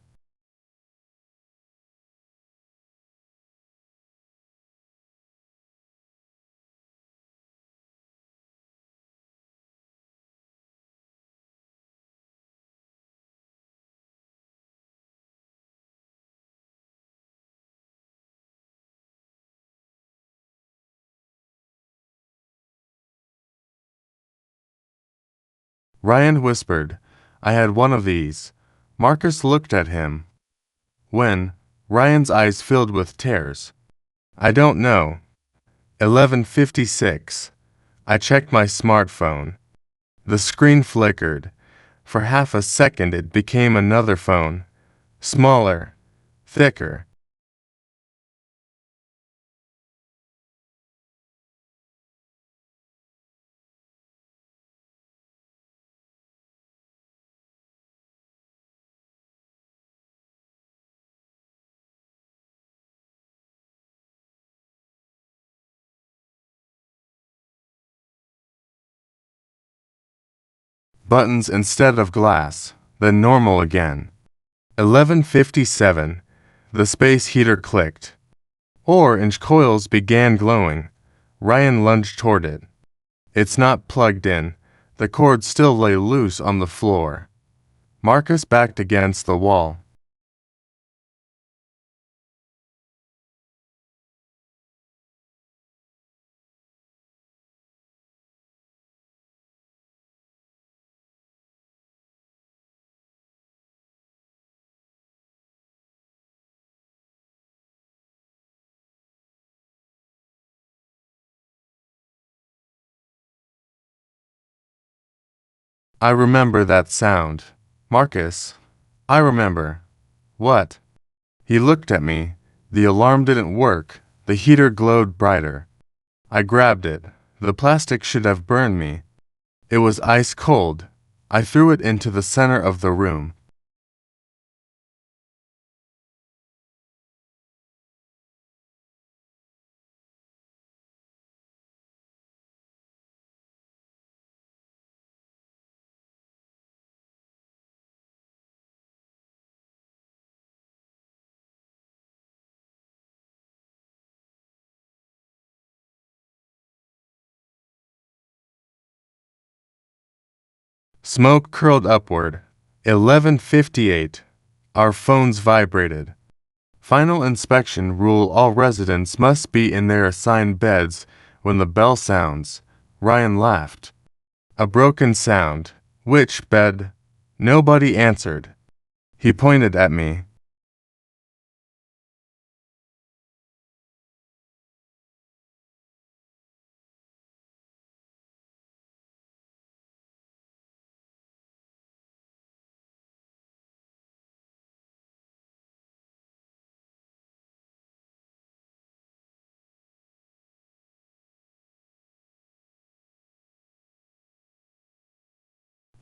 Ryan whispered, I had one of these. Marcus looked at him. When? Ryan's eyes filled with tears. I don't know. 11:56. I checked my smartphone. The screen flickered. For half a second it became another phone. Smaller. Thicker. Buttons instead of glass. Then normal again. 11:57. The space heater clicked. Orange coils began glowing. Ryan lunged toward it. It's not plugged in. The cord still lay loose on the floor. Marcus backed against the wall. I remember that sound. Marcus, I remember. What? He looked at me. The alarm didn't work. The heater glowed brighter. I grabbed it. The plastic should have burned me. It was ice cold. I threw it into the center of the room. Smoke curled upward. 11:58. Our phones vibrated. Final inspection rule: all residents must be in their assigned beds when the bell sounds. Ryan laughed. A broken sound. Which bed? Nobody answered. He pointed at me.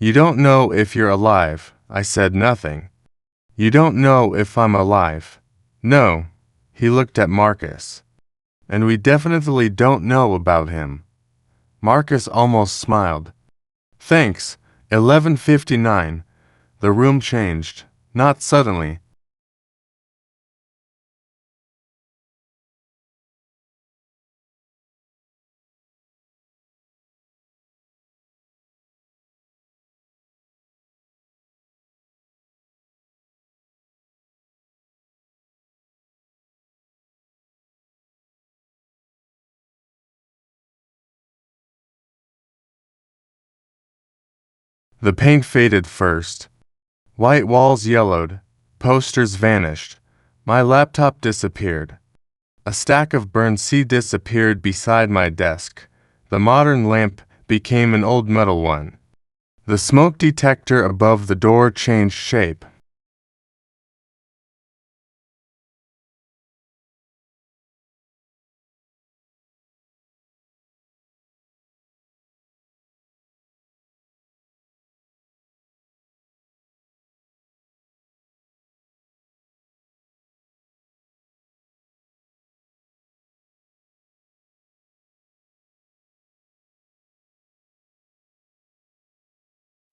You don't know if you're alive. I said nothing. You don't know if I'm alive. No. He looked at Marcus. And we definitely don't know about him. Marcus almost smiled. Thanks. 11:59. The room changed. Not suddenly. The paint faded first. White walls yellowed. Posters vanished. My laptop disappeared. A stack of burned C disappeared beside my desk. The modern lamp became an old metal one. The smoke detector above the door changed shape.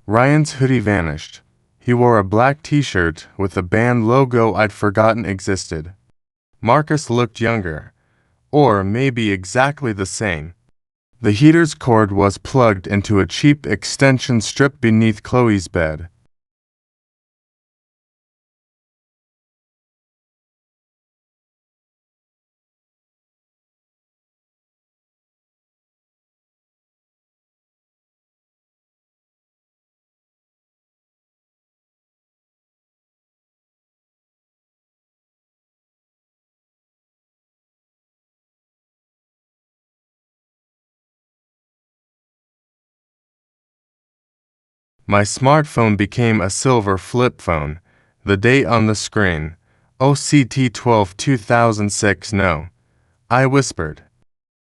Ryan's hoodie vanished. He wore a black t-shirt with a band logo I'd forgotten existed. Marcus looked younger, or maybe exactly the same. The heater's cord was plugged into a cheap extension strip beneath Chloe's bed. My smartphone became a silver flip phone. The date on the screen, OCT 12 2006. No. I whispered.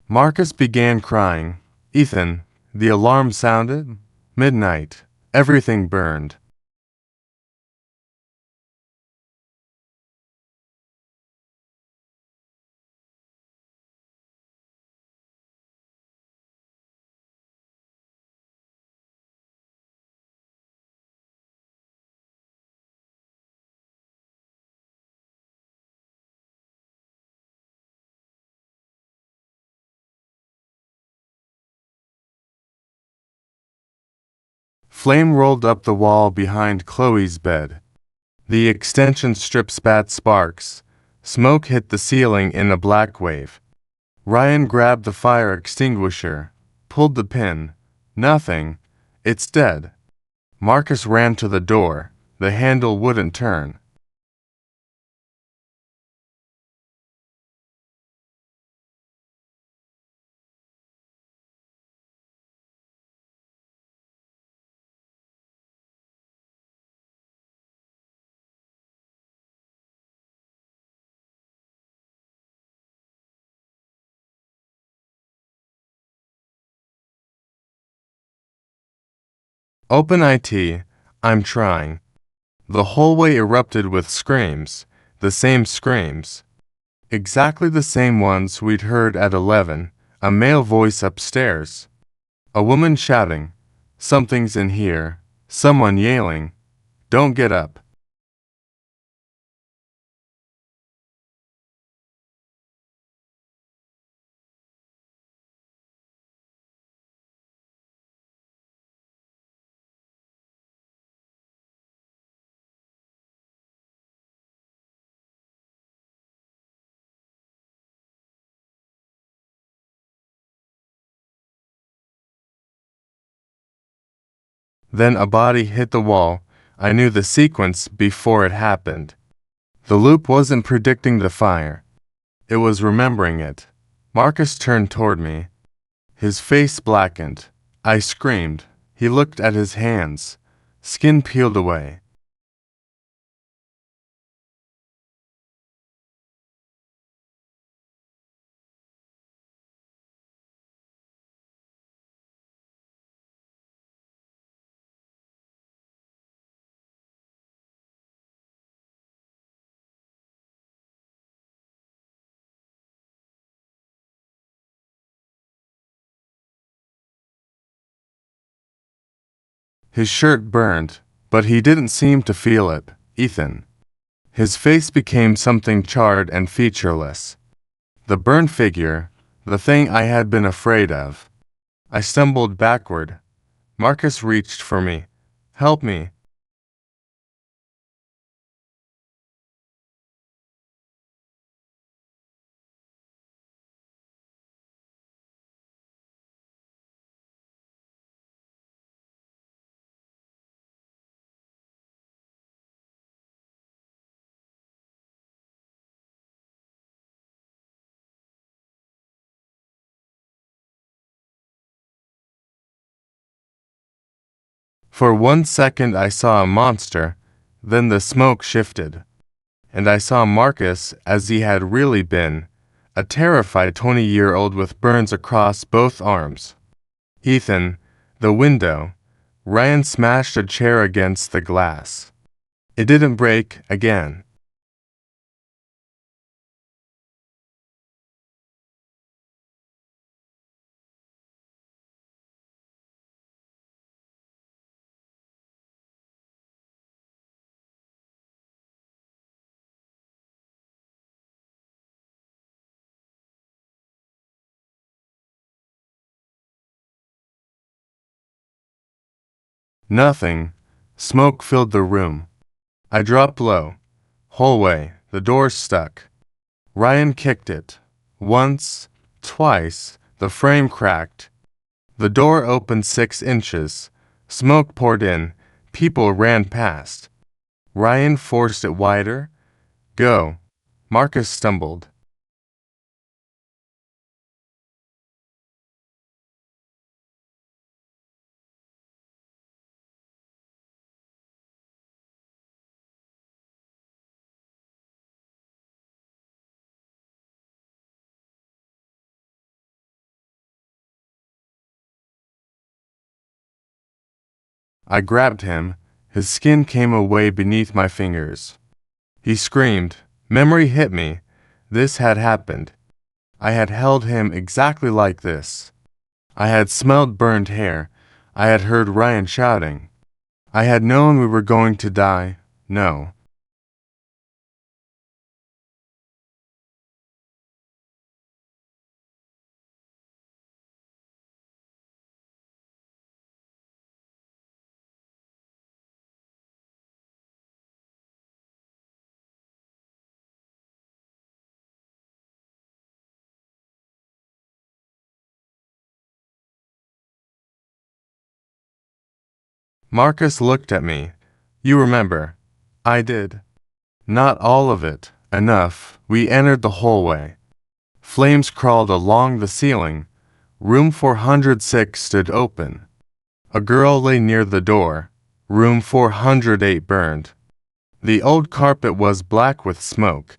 Marcus began crying. Ethan, the alarm sounded. Midnight. Everything burned. Flame rolled up the wall behind Chloe's bed. The extension strip spat sparks. Smoke hit the ceiling in a black wave. Ryan grabbed the fire extinguisher, pulled the pin. Nothing. It's dead. Marcus ran to the door. The handle wouldn't turn. Open IT. I'm trying. The hallway erupted with screams. The same screams. Exactly the same ones we'd heard at 11. A male voice upstairs. A woman shouting, "Something's in here." Someone yelling, "Don't get up." Then a body hit the wall. I knew the sequence before it happened. The loop wasn't predicting the fire. It was remembering it. Marcus turned toward me. His face blackened. I screamed. He looked at his hands. Skin peeled away. His shirt burned, but he didn't seem to feel it. Ethan. His face became something charred and featureless. The burned figure, the thing I had been afraid of. I stumbled backward. Marcus reached for me. "Help me." For 1 second I saw a monster, then the smoke shifted, and I saw Marcus as he had really been, a terrified 20-year-old with burns across both arms. Ethan, the window. Ryan smashed a chair against the glass. It didn't break again. Nothing. Smoke filled the room. I dropped low. Hallway. The door stuck. Ryan kicked it. Once, twice, the frame cracked. The door opened 6 inches. Smoke poured in. People ran past. Ryan forced it wider. Go. Marcus stumbled. I grabbed him. His skin came away beneath my fingers. He screamed. Memory hit me. This had happened. I had held him exactly like this. I had smelled burned hair. I had heard Ryan shouting. I had known we were going to die. No. Marcus looked at me. You remember. I did. Not all of it. Enough. We entered the hallway. Flames crawled along the ceiling. Room 406 stood open. A girl lay near the door. Room 408 burned. The old carpet was black with smoke.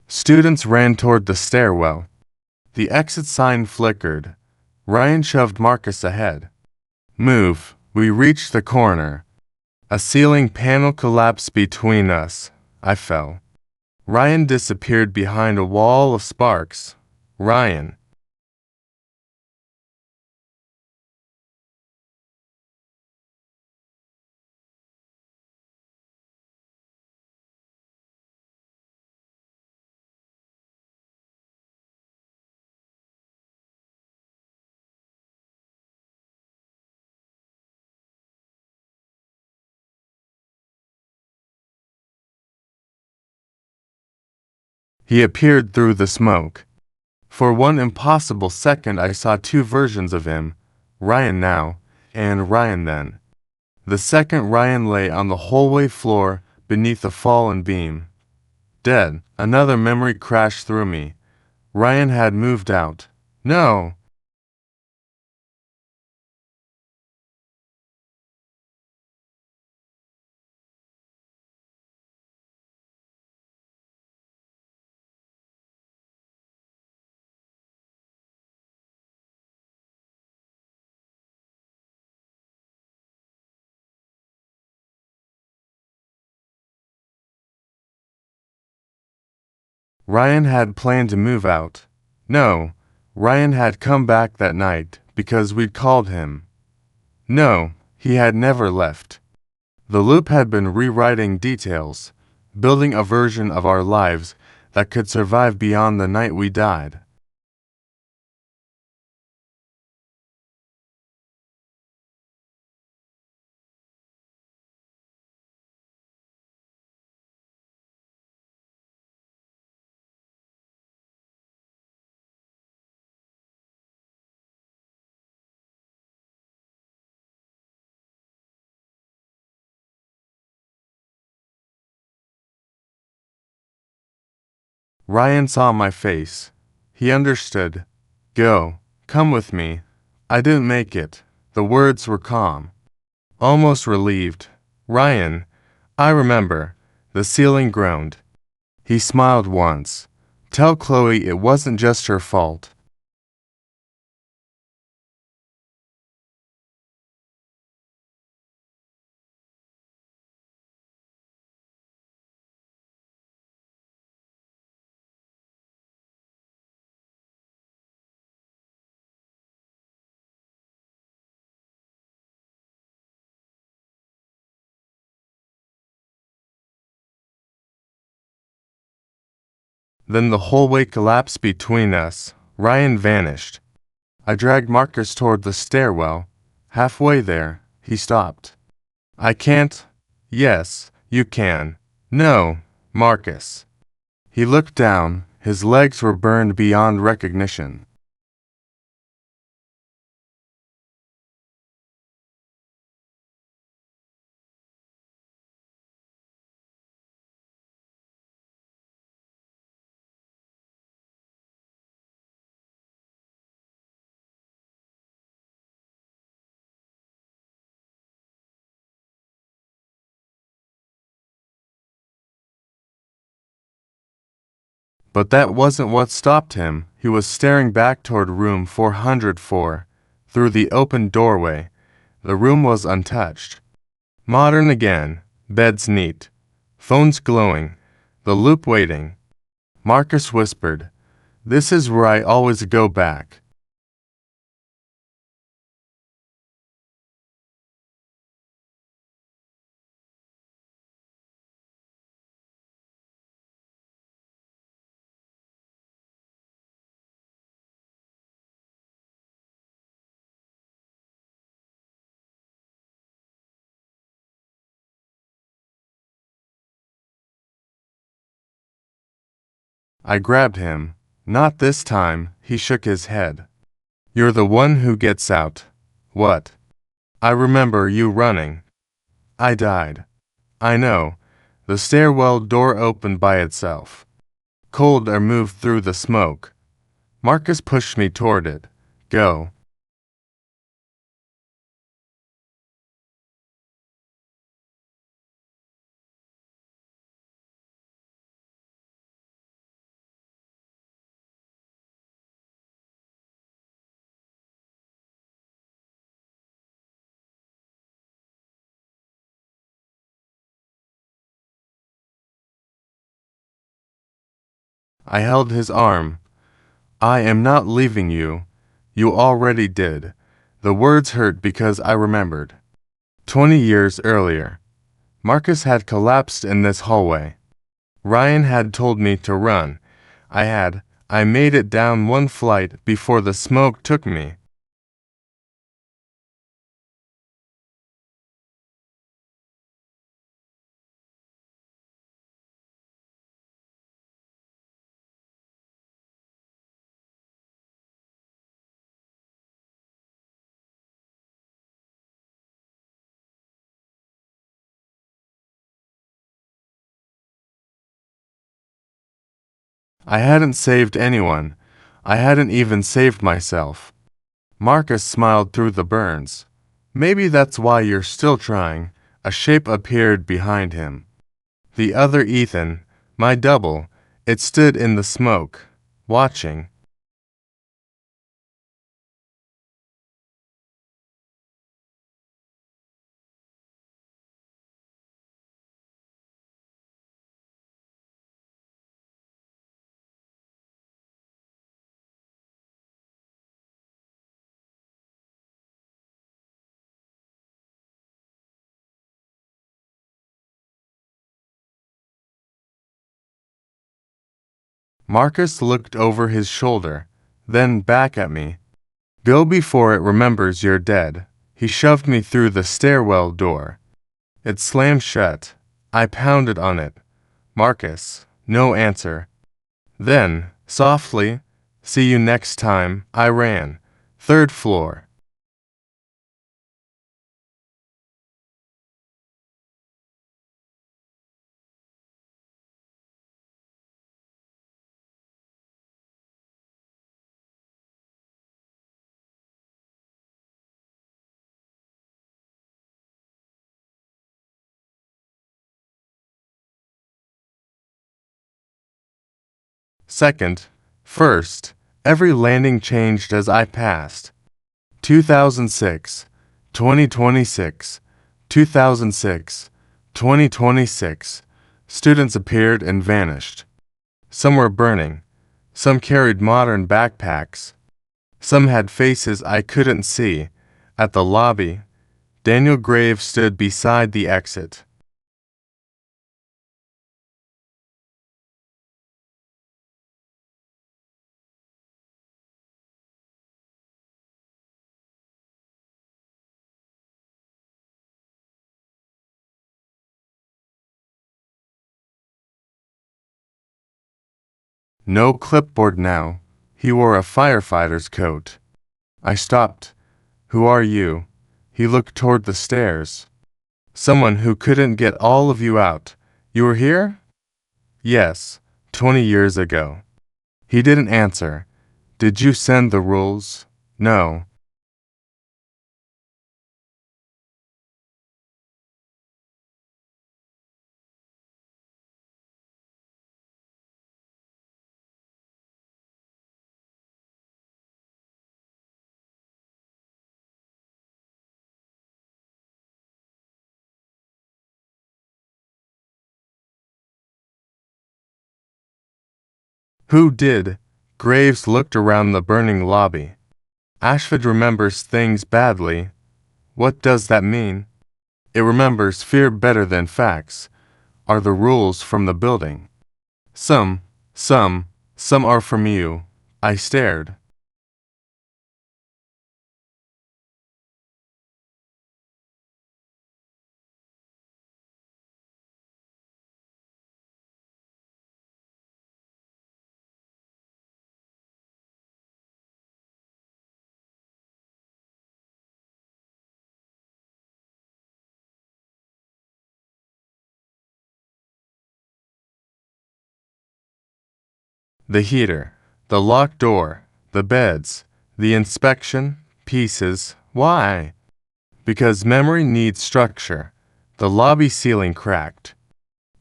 Students ran toward the stairwell. The exit sign flickered. Ryan shoved Marcus ahead. Move. We reached the corner. A ceiling panel collapsed between us. I fell. Ryan disappeared behind a wall of sparks. Ryan. He appeared through the smoke. For one impossible second I saw 2 versions of him, Ryan now, and Ryan then. The second Ryan lay on the hallway floor beneath a fallen beam. Dead. Another memory crashed through me. Ryan had moved out. No! Ryan had planned to move out. No, Ryan had come back that night because we'd called him. No, he had never left. The loop had been rewriting details, building a version of our lives that could survive beyond the night we died. Ryan saw my face. He understood. Go, come with me. I didn't make it. The words were calm, almost relieved. Ryan, I remember. The ceiling groaned. He smiled once. Tell Chloe it wasn't just her fault. Then the hallway collapsed between us. Ryan vanished. I dragged Marcus toward the stairwell. Halfway there, he stopped. I can't. Yes, you can. No, Marcus. He looked down. His legs were burned beyond recognition. But that wasn't what stopped him. He was staring back toward room 404. Through the open doorway, the room was untouched. Modern again, beds neat, phones glowing, the loop waiting. Marcus whispered, "This is where I always go back." I grabbed him. "Not this time," he shook his head. "You're the one who gets out." "What?" "I remember you running." "I died." "I know." The stairwell door opened by itself. Cold air moved through the smoke. Marcus pushed me toward it. "Go." I held his arm. "I am not leaving you. You already did." The words hurt because I remembered. 20 years earlier, Marcus had collapsed in this hallway. Ryan had told me to run. I made it down one flight before the smoke took me. I hadn't saved anyone. I hadn't even saved myself. Marcus smiled through the burns. "Maybe that's why you're still trying." A shape appeared behind him. The other Ethan, my double, it stood in the smoke, watching. Marcus looked over his shoulder, then back at me. "Go before it remembers you're dead." He shoved me through the stairwell door. It slammed shut. I pounded on it. "Marcus." No answer. Then, softly, "See you next time." I ran. 3rd floor. Second, first, every landing changed as I passed. 2006, 2026, 2006, 2026. Students appeared and vanished. Some were burning. Some carried modern backpacks. Some had faces I couldn't see. At the lobby, Daniel Graves stood beside the exit. No clipboard now. He wore a firefighter's coat. I stopped. Who are you? He looked toward the stairs. Someone who couldn't get all of you out. You were here? Yes, 20 years ago. He didn't answer. Did you send the rules? No. Who did? Graves looked around the burning lobby. Ashford remembers things badly. What does that mean? It remembers fear better than facts. Are the rules from the building? Some, some are from you. I stared. The heater, the locked door, the beds, the inspection, pieces. Why? Because memory needs structure. The lobby ceiling cracked.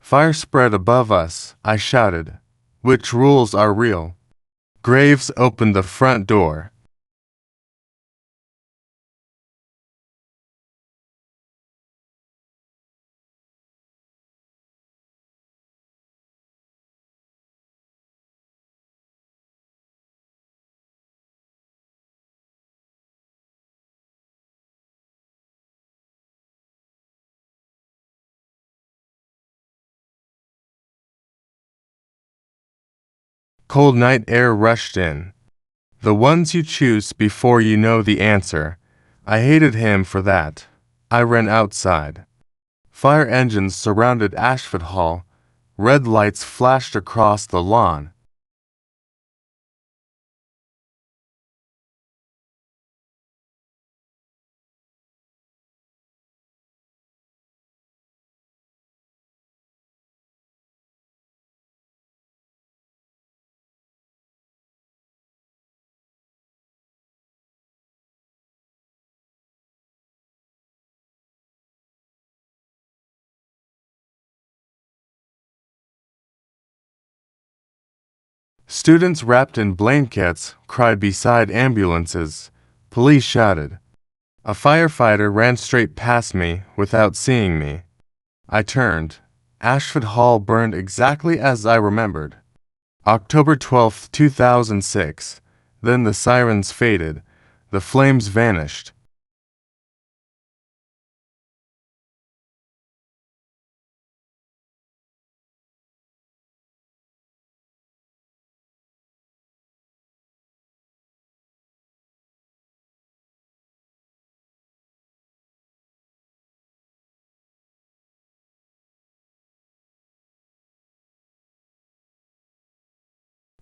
Fire spread above us. I shouted. Which rules are real? Graves opened the front door. Cold night air rushed in. The ones you choose before you know the answer. I hated him for that. I ran outside. Fire engines surrounded Ashford Hall. Red lights flashed across the lawn. Students wrapped in blankets cried beside ambulances. Police shouted. A firefighter ran straight past me without seeing me. I turned. Ashford Hall burned exactly as I remembered. October 12th, 2006. Then the sirens faded. The flames vanished.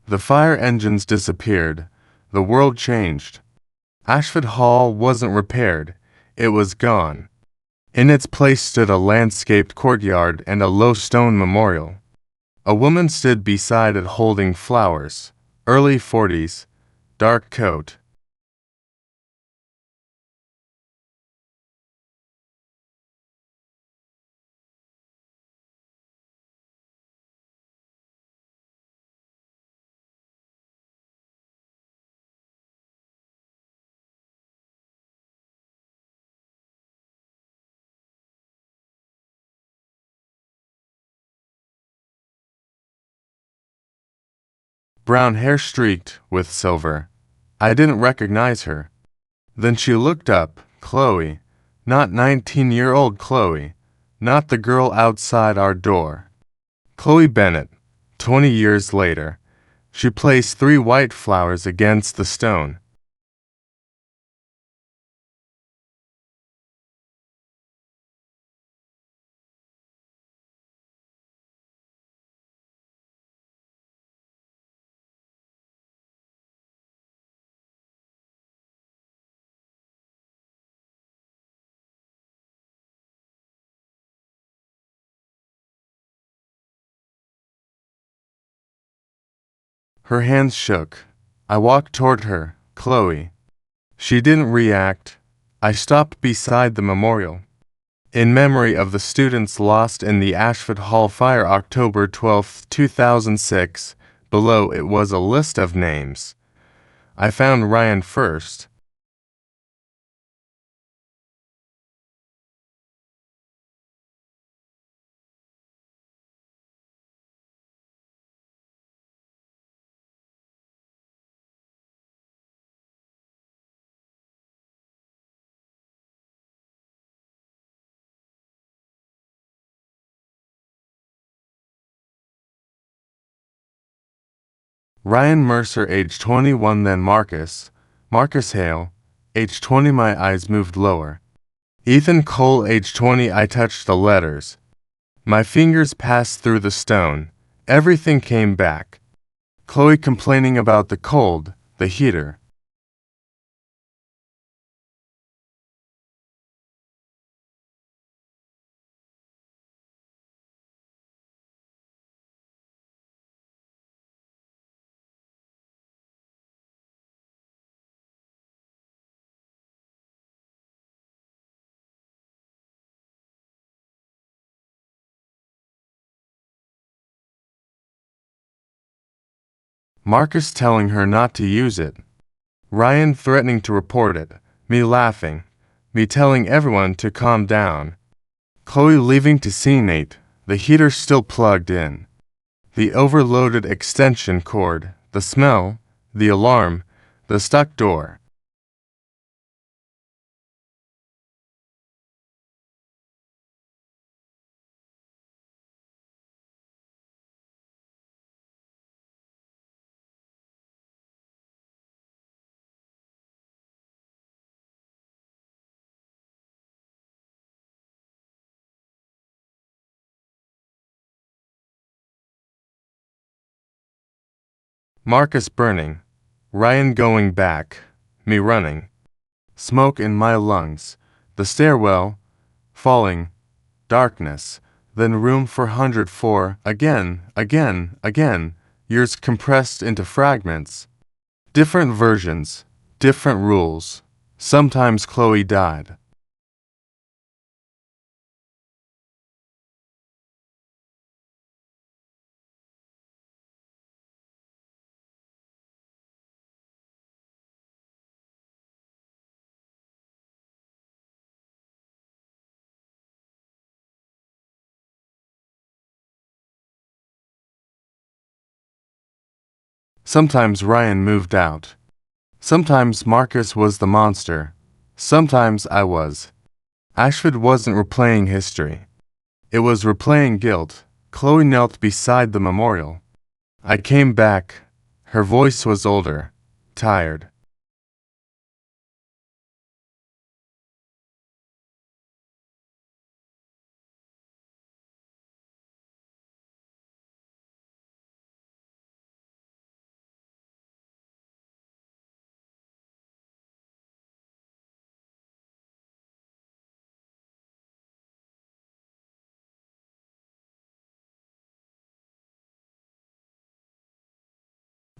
The fire engines disappeared. The world changed. Ashford Hall wasn't repaired. It was gone. In its place stood a landscaped courtyard and a low stone memorial. A woman stood beside it holding flowers. Early 40s. Dark coat. Brown hair streaked with silver. I didn't recognize her. Then she looked up. Chloe. Not 19-year-old Chloe. Not the girl outside our door. Chloe Bennett. 20 years later. She placed 3 white flowers against the stone. Her hands shook. I walked toward her. Chloe. She didn't react. I stopped beside the memorial. In memory of the students lost in the Ashford Hall fire October 12, 2006, below it was a list of names. I found Ryan first. Ryan Mercer, age 21, then Marcus Hale, age 20. My eyes moved lower. Ethan Cole, age 20. I touched the letters. My fingers passed through the stone. Everything came back. Chloe complaining about the cold, the heater. Marcus telling her not to use it. Ryan threatening to report it. Me laughing. Me telling everyone to calm down. Chloe leaving to scene 8. The heater still plugged in. The overloaded extension cord. The smell. The alarm. The stuck door. Marcus burning. Ryan going back. Me running. Smoke in my lungs. The stairwell. Falling. Darkness. Then room 404. Again. Years compressed into fragments. Different versions. Different rules. Sometimes Chloe died. Sometimes Ryan moved out. Sometimes Marcus was the monster. Sometimes I was. Ashford wasn't replaying history. It was replaying guilt. Chloe knelt beside the memorial. I came back. Her voice was older, tired.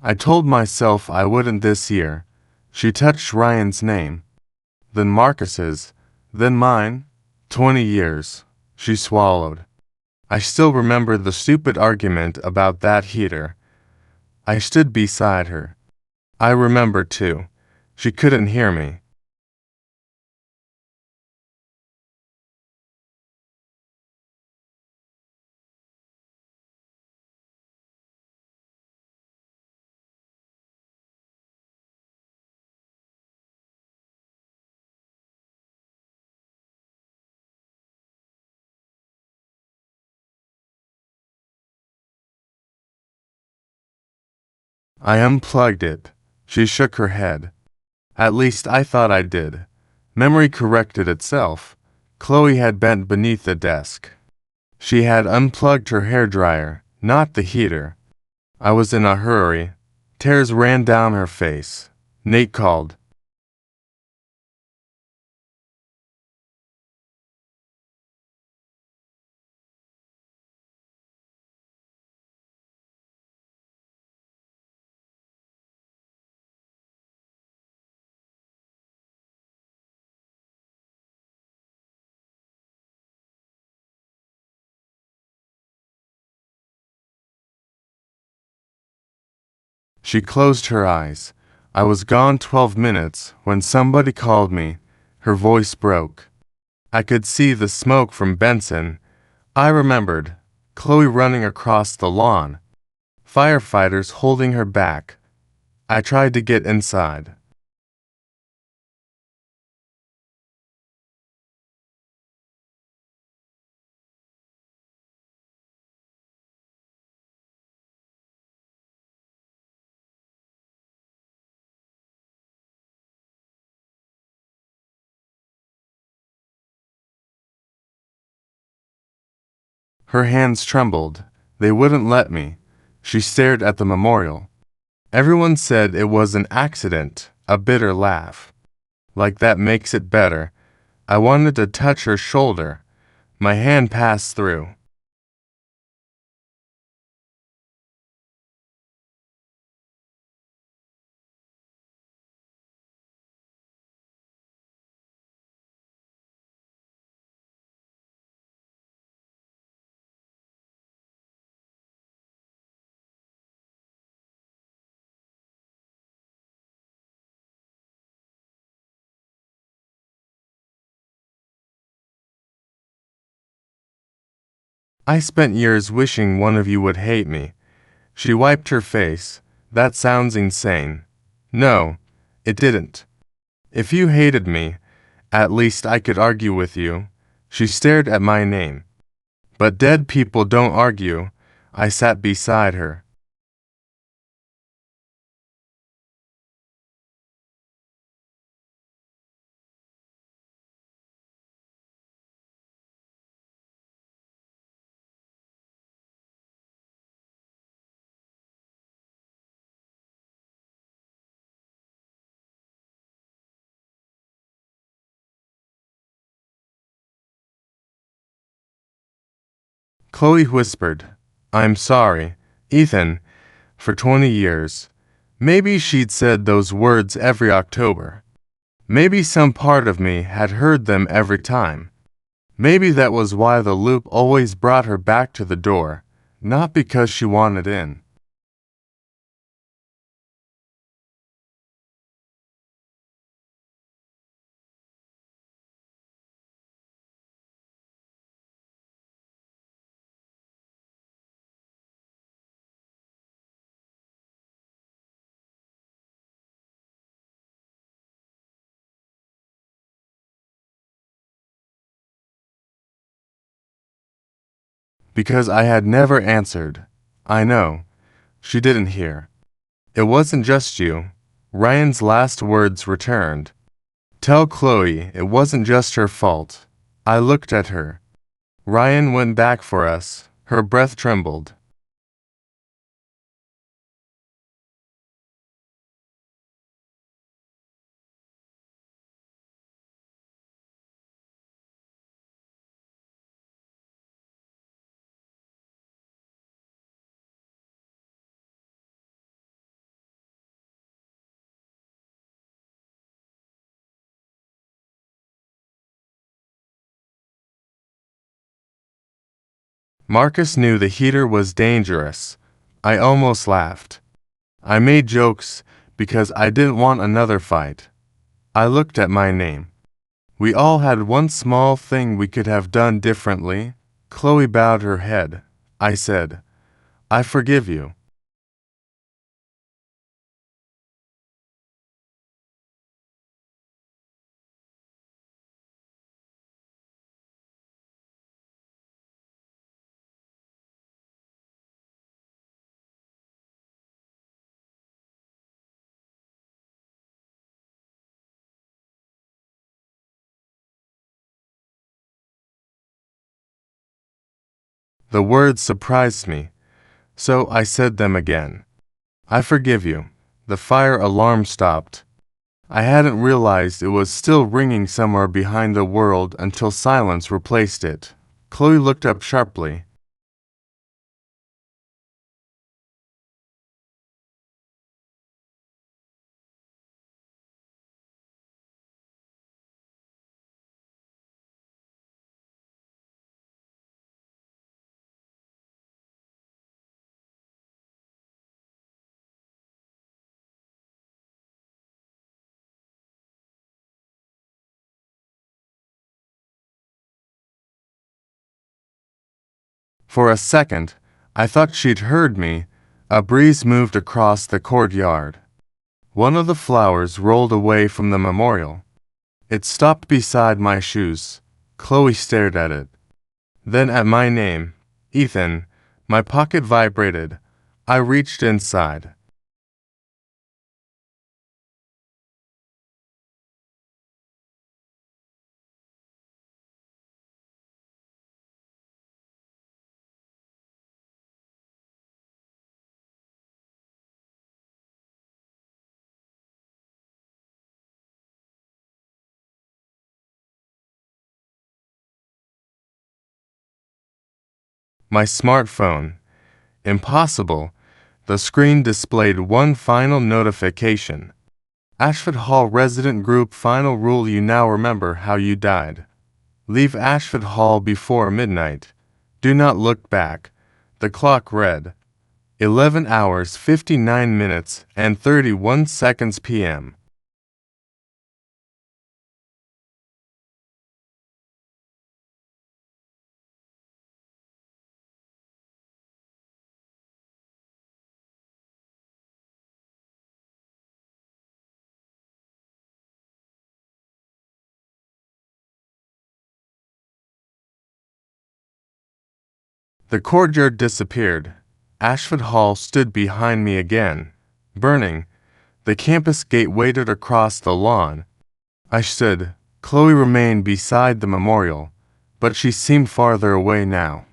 I told myself I wouldn't this year. She touched Ryan's name. Then Marcus's. Then mine. 20 years. She swallowed. I still remember the stupid argument about that heater. I stood beside her. I remember too. She couldn't hear me. I unplugged it. She shook her head. At least I thought I did. Memory corrected itself. Chloe had bent beneath the desk. She had unplugged her hairdryer, not the heater. I was in a hurry. Tears ran down her face. Nate called. She closed her eyes. I was gone 12 minutes when somebody called me. Her voice broke. I could see the smoke from Benson. I remembered Chloe running across the lawn, firefighters holding her back. I tried to get inside. Her hands trembled. They wouldn't let me. She stared at the memorial. Everyone said it was an accident, a bitter laugh. Like that makes it better. I wanted to touch her shoulder. My hand passed through. I spent years wishing one of you would hate me. She wiped her face. That sounds insane. No, it didn't. If you hated me, at least I could argue with you. She stared at my name. But dead people don't argue. I sat beside her. Chloe whispered, "I'm sorry, Ethan, for 20 years." Maybe she'd said those words every October. Maybe some part of me had heard them every time. Maybe that was why the loop always brought her back to the door, not because she wanted in. Because I had never answered. I know. She didn't hear. It wasn't just you. Ryan's last words returned. Tell Chloe it wasn't just her fault. I looked at her. Ryan went back for us. Her breath trembled. Marcus knew the heater was dangerous. I almost laughed. I made jokes because I didn't want another fight. I looked at my name. We all had one small thing we could have done differently. Chloe bowed her head. I said, I forgive you. The words surprised me, so I said them again. I forgive you. The fire alarm stopped. I hadn't realized it was still ringing somewhere behind the world until silence replaced it. Chloe looked up sharply. For a second, I thought she'd heard me. A breeze moved across the courtyard. One of the flowers rolled away from the memorial. It stopped beside my shoes. Chloe stared at it. Then at my name, Ethan. My pocket vibrated. I reached inside. My smartphone. Impossible. The screen displayed one final notification. Ashford Hall Resident Group Final Rule. You now remember how you died. Leave Ashford Hall before midnight. Do not look back. The clock read 11 hours 59 minutes and 31 seconds p.m. The courtyard disappeared. Ashford Hall stood behind me again, burning. The campus gate waited across the lawn. I stood. Chloe remained beside the memorial, but she seemed farther away now.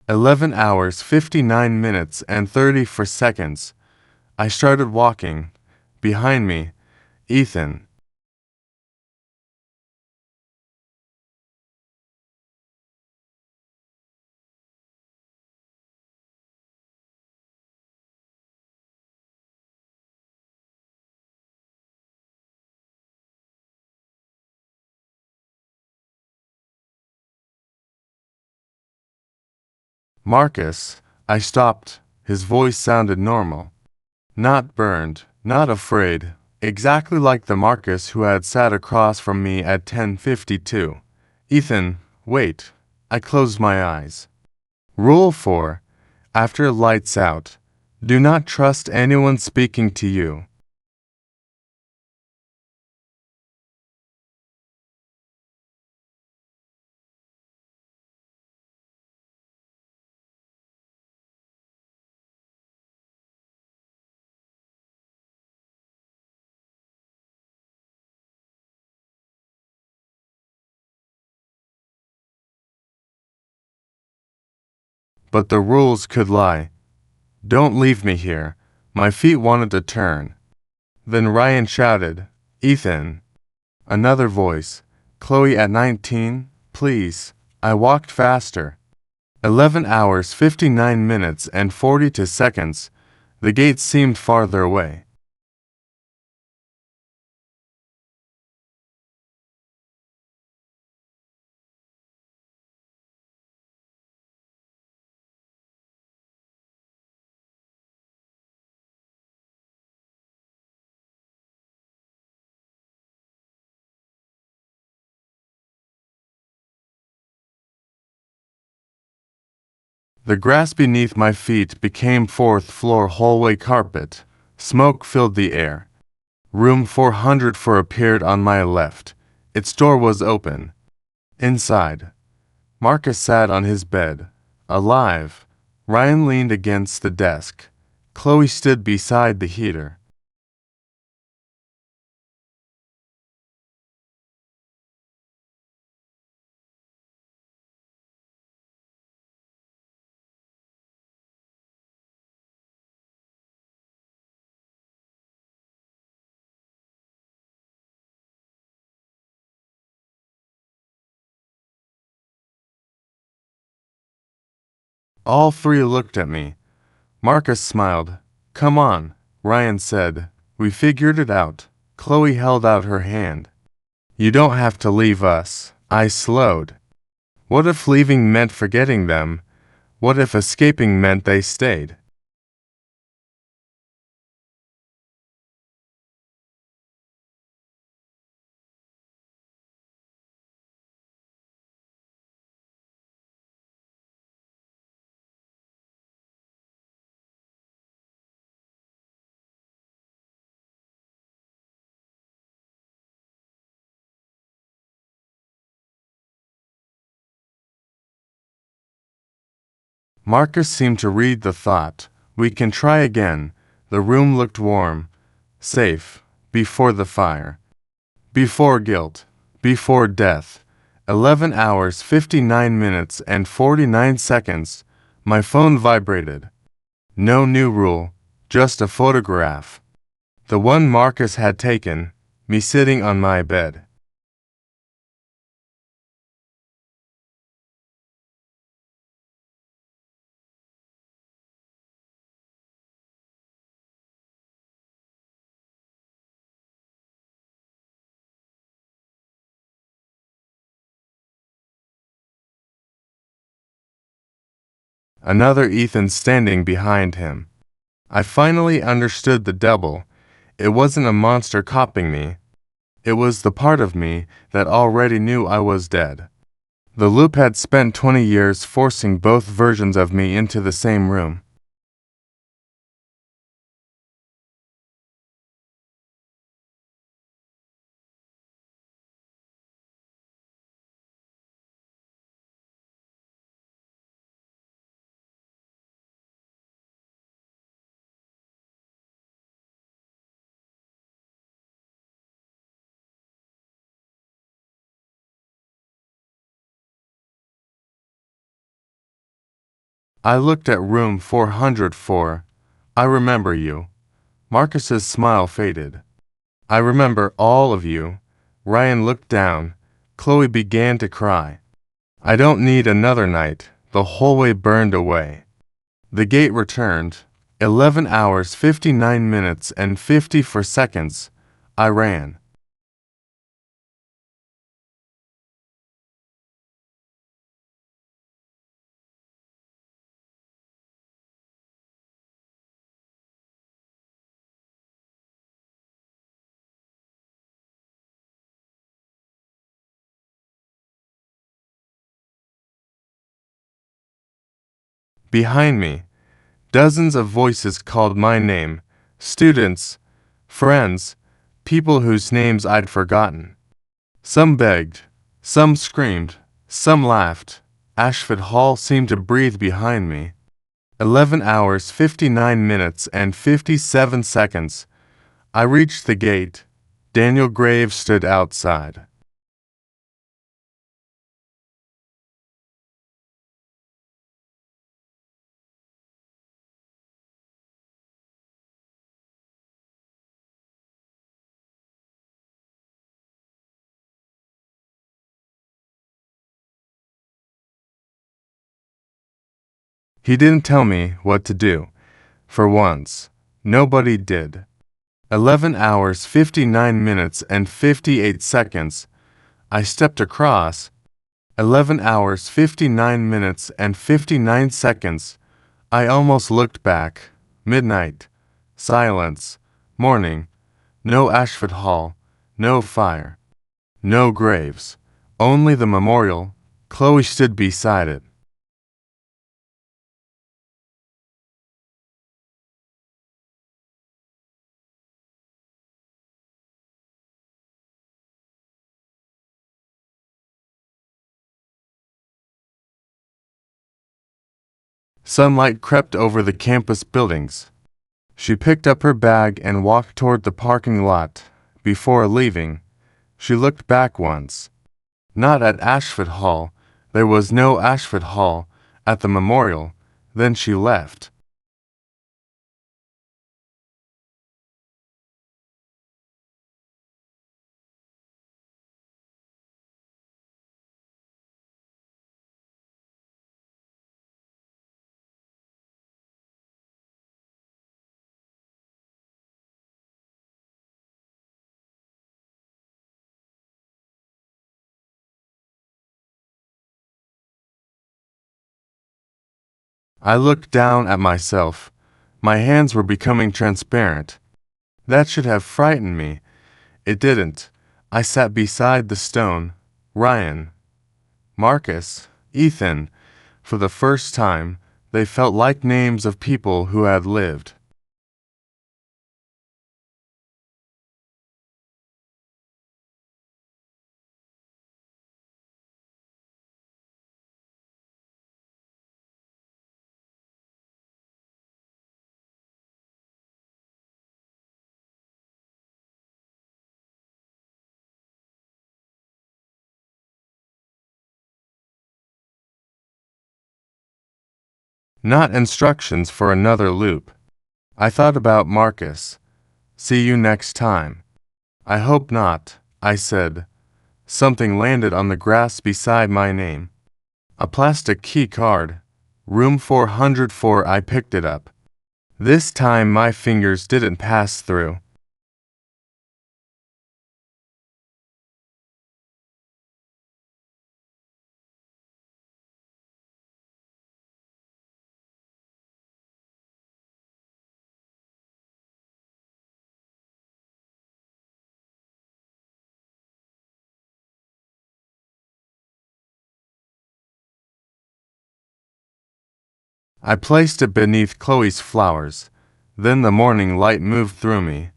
11 hours 59 minutes and 34 seconds. I started walking. Behind me, Ethan. Marcus. I stopped. His voice sounded normal. Not burned, not afraid, exactly like the Marcus who had sat across from me at 10:52. Ethan, wait. I closed my eyes. Rule 4. After lights out, do not trust anyone speaking to you. But the rules could lie. Don't leave me here. My feet wanted to turn. Then Ryan shouted, Ethan. Another voice. Chloe at 19, please. I walked faster. 11 hours 59 minutes and 42 seconds. The gate seemed farther away. The grass beneath my feet became fourth floor hallway carpet. Smoke filled the air. Room 404 appeared on my left. Its door was open. Inside, Marcus sat on his bed, alive. Ryan leaned against the desk. Chloe stood beside the heater. All three looked at me. Marcus smiled. Come on, Ryan said. We figured it out. Chloe held out her hand. You don't have to leave us. I slowed. What if leaving meant forgetting them? What if escaping meant they stayed? Marcus seemed to read the thought. We can try again. The room looked warm, safe, before the fire. Before guilt, before death. 11 hours 59 minutes and 49 seconds. My phone vibrated. No new rule, just a photograph. The one Marcus had taken, me sitting on my bed. Another Ethan standing behind him. I finally understood the double. It wasn't a monster copying me. It was the part of me that already knew I was dead. The loop had spent 20 years forcing both versions of me into the same room. I looked at room 404. I remember you. Marcus's smile faded. I remember all of you. Ryan looked down. Chloe began to cry. I don't need another night. The hallway burned away. The gate returned. 11 hours 59 minutes and 54 seconds. I ran. Behind me, dozens of voices called my name. Students, friends, people whose names I'd forgotten. Some begged, some screamed, some laughed. Ashford Hall seemed to breathe behind me. 11 hours 59 minutes and 57 seconds. I reached the gate. Daniel Graves stood outside. He didn't tell me what to do. For once, nobody did. 11 hours 59 minutes and 58 seconds. I stepped across. 11 hours 59 minutes and 59 seconds. I almost looked back. Midnight. Silence. Morning. No Ashford Hall. No fire. No graves. Only the memorial. Chloe stood beside it. Sunlight crept over the campus buildings. She picked up her bag and walked toward the parking lot. Before leaving, she looked back once. Not at Ashford Hall. There was no Ashford Hall. At the memorial. Then she left. I looked down at myself. My hands were becoming transparent. That should have frightened me. It didn't. I sat beside the stone. Ryan, Marcus, Ethan. For the first time, they felt like names of people who had lived. not instructions for another loop. I thought about Marcus. See you next time. I hope not, I said. Something landed on the grass beside my name. A plastic key card. Room 404. I picked it up. This time my fingers didn't pass through. I placed it beneath Chloe's flowers. Then the morning light moved through me,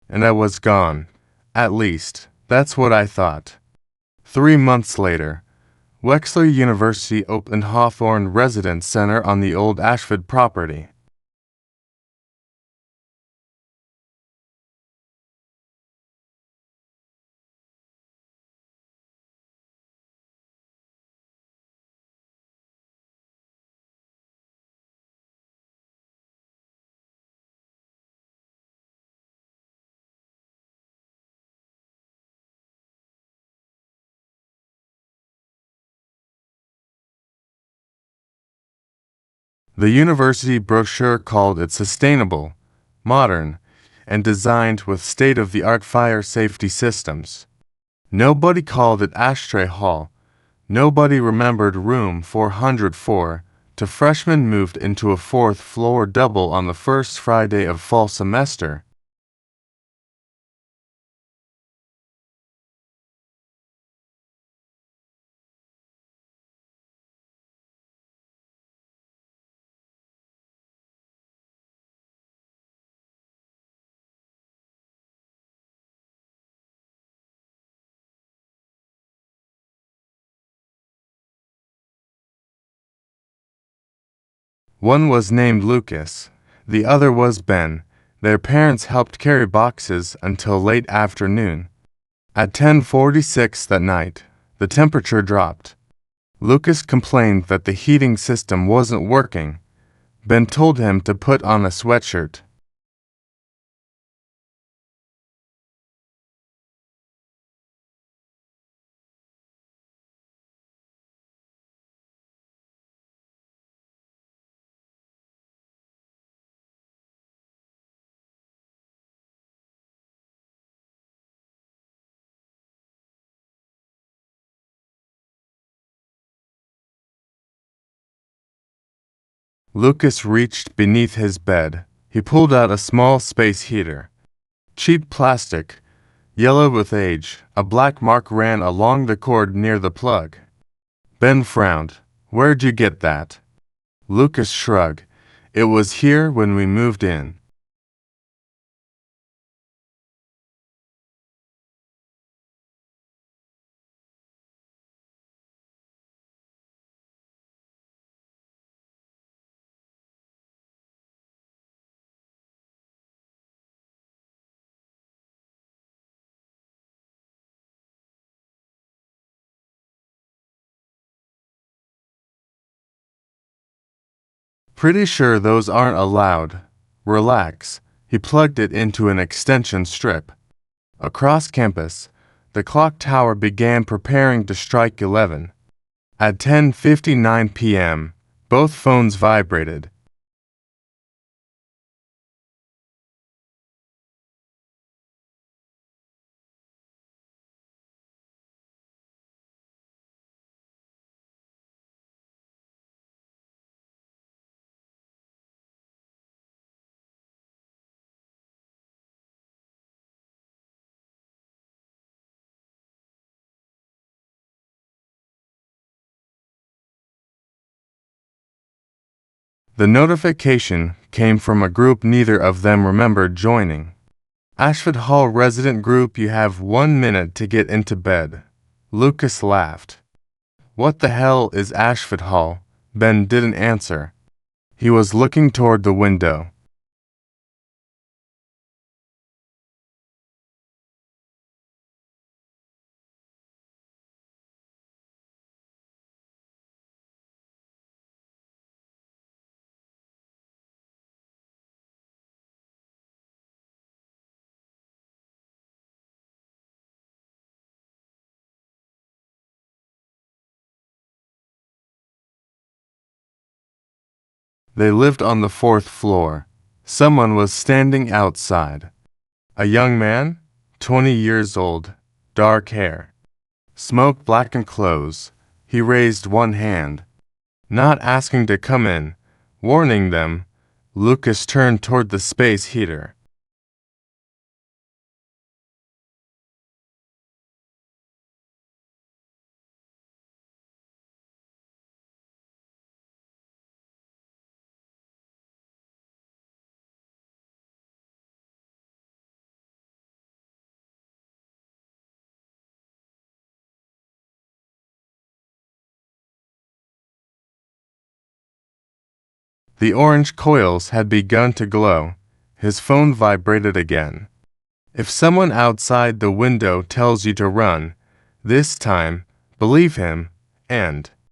and I was gone. At least, that's what I thought. 3 months later, Wexler University opened Hawthorne Residence Center on the old Ashford property. The university brochure called it sustainable, modern, and designed with state-of-the-art fire safety systems. Nobody called it Ashtray Hall. Nobody remembered room 404 till freshmen moved into a fourth-floor double on the first Friday of fall semester. One was named Lucas, the other was Ben. Their parents helped carry boxes until late afternoon. At 10:46 that night, the temperature dropped. Lucas complained that the heating system wasn't working. Ben told him to put on a sweatshirt. Lucas reached beneath his bed. He pulled out a small space heater. Cheap plastic, yellow with age. A black mark ran along the cord near the plug. Ben frowned. "Where'd you get that?" Lucas shrugged. "It was here when we moved in." "Pretty sure those aren't allowed. Relax." He plugged it into an extension strip. Across campus, the clock tower began preparing to strike 11. At 10:59 p.m., both phones vibrated. The notification came from a group neither of them remembered joining. "Ashford Hall resident group, you have 1 minute to get into bed." Lucas laughed. "What the hell is Ashford Hall?" Ben didn't answer. He was looking toward the window. They lived on the 4th floor. Someone was standing outside. A young man, 20 years old, dark hair, smoke-blackened clothes. He raised one hand, not asking to come in, warning them. Lucas turned toward the space heater. The orange coils had begun to glow. His phone vibrated again. If someone outside the window tells you to run, this time, believe him and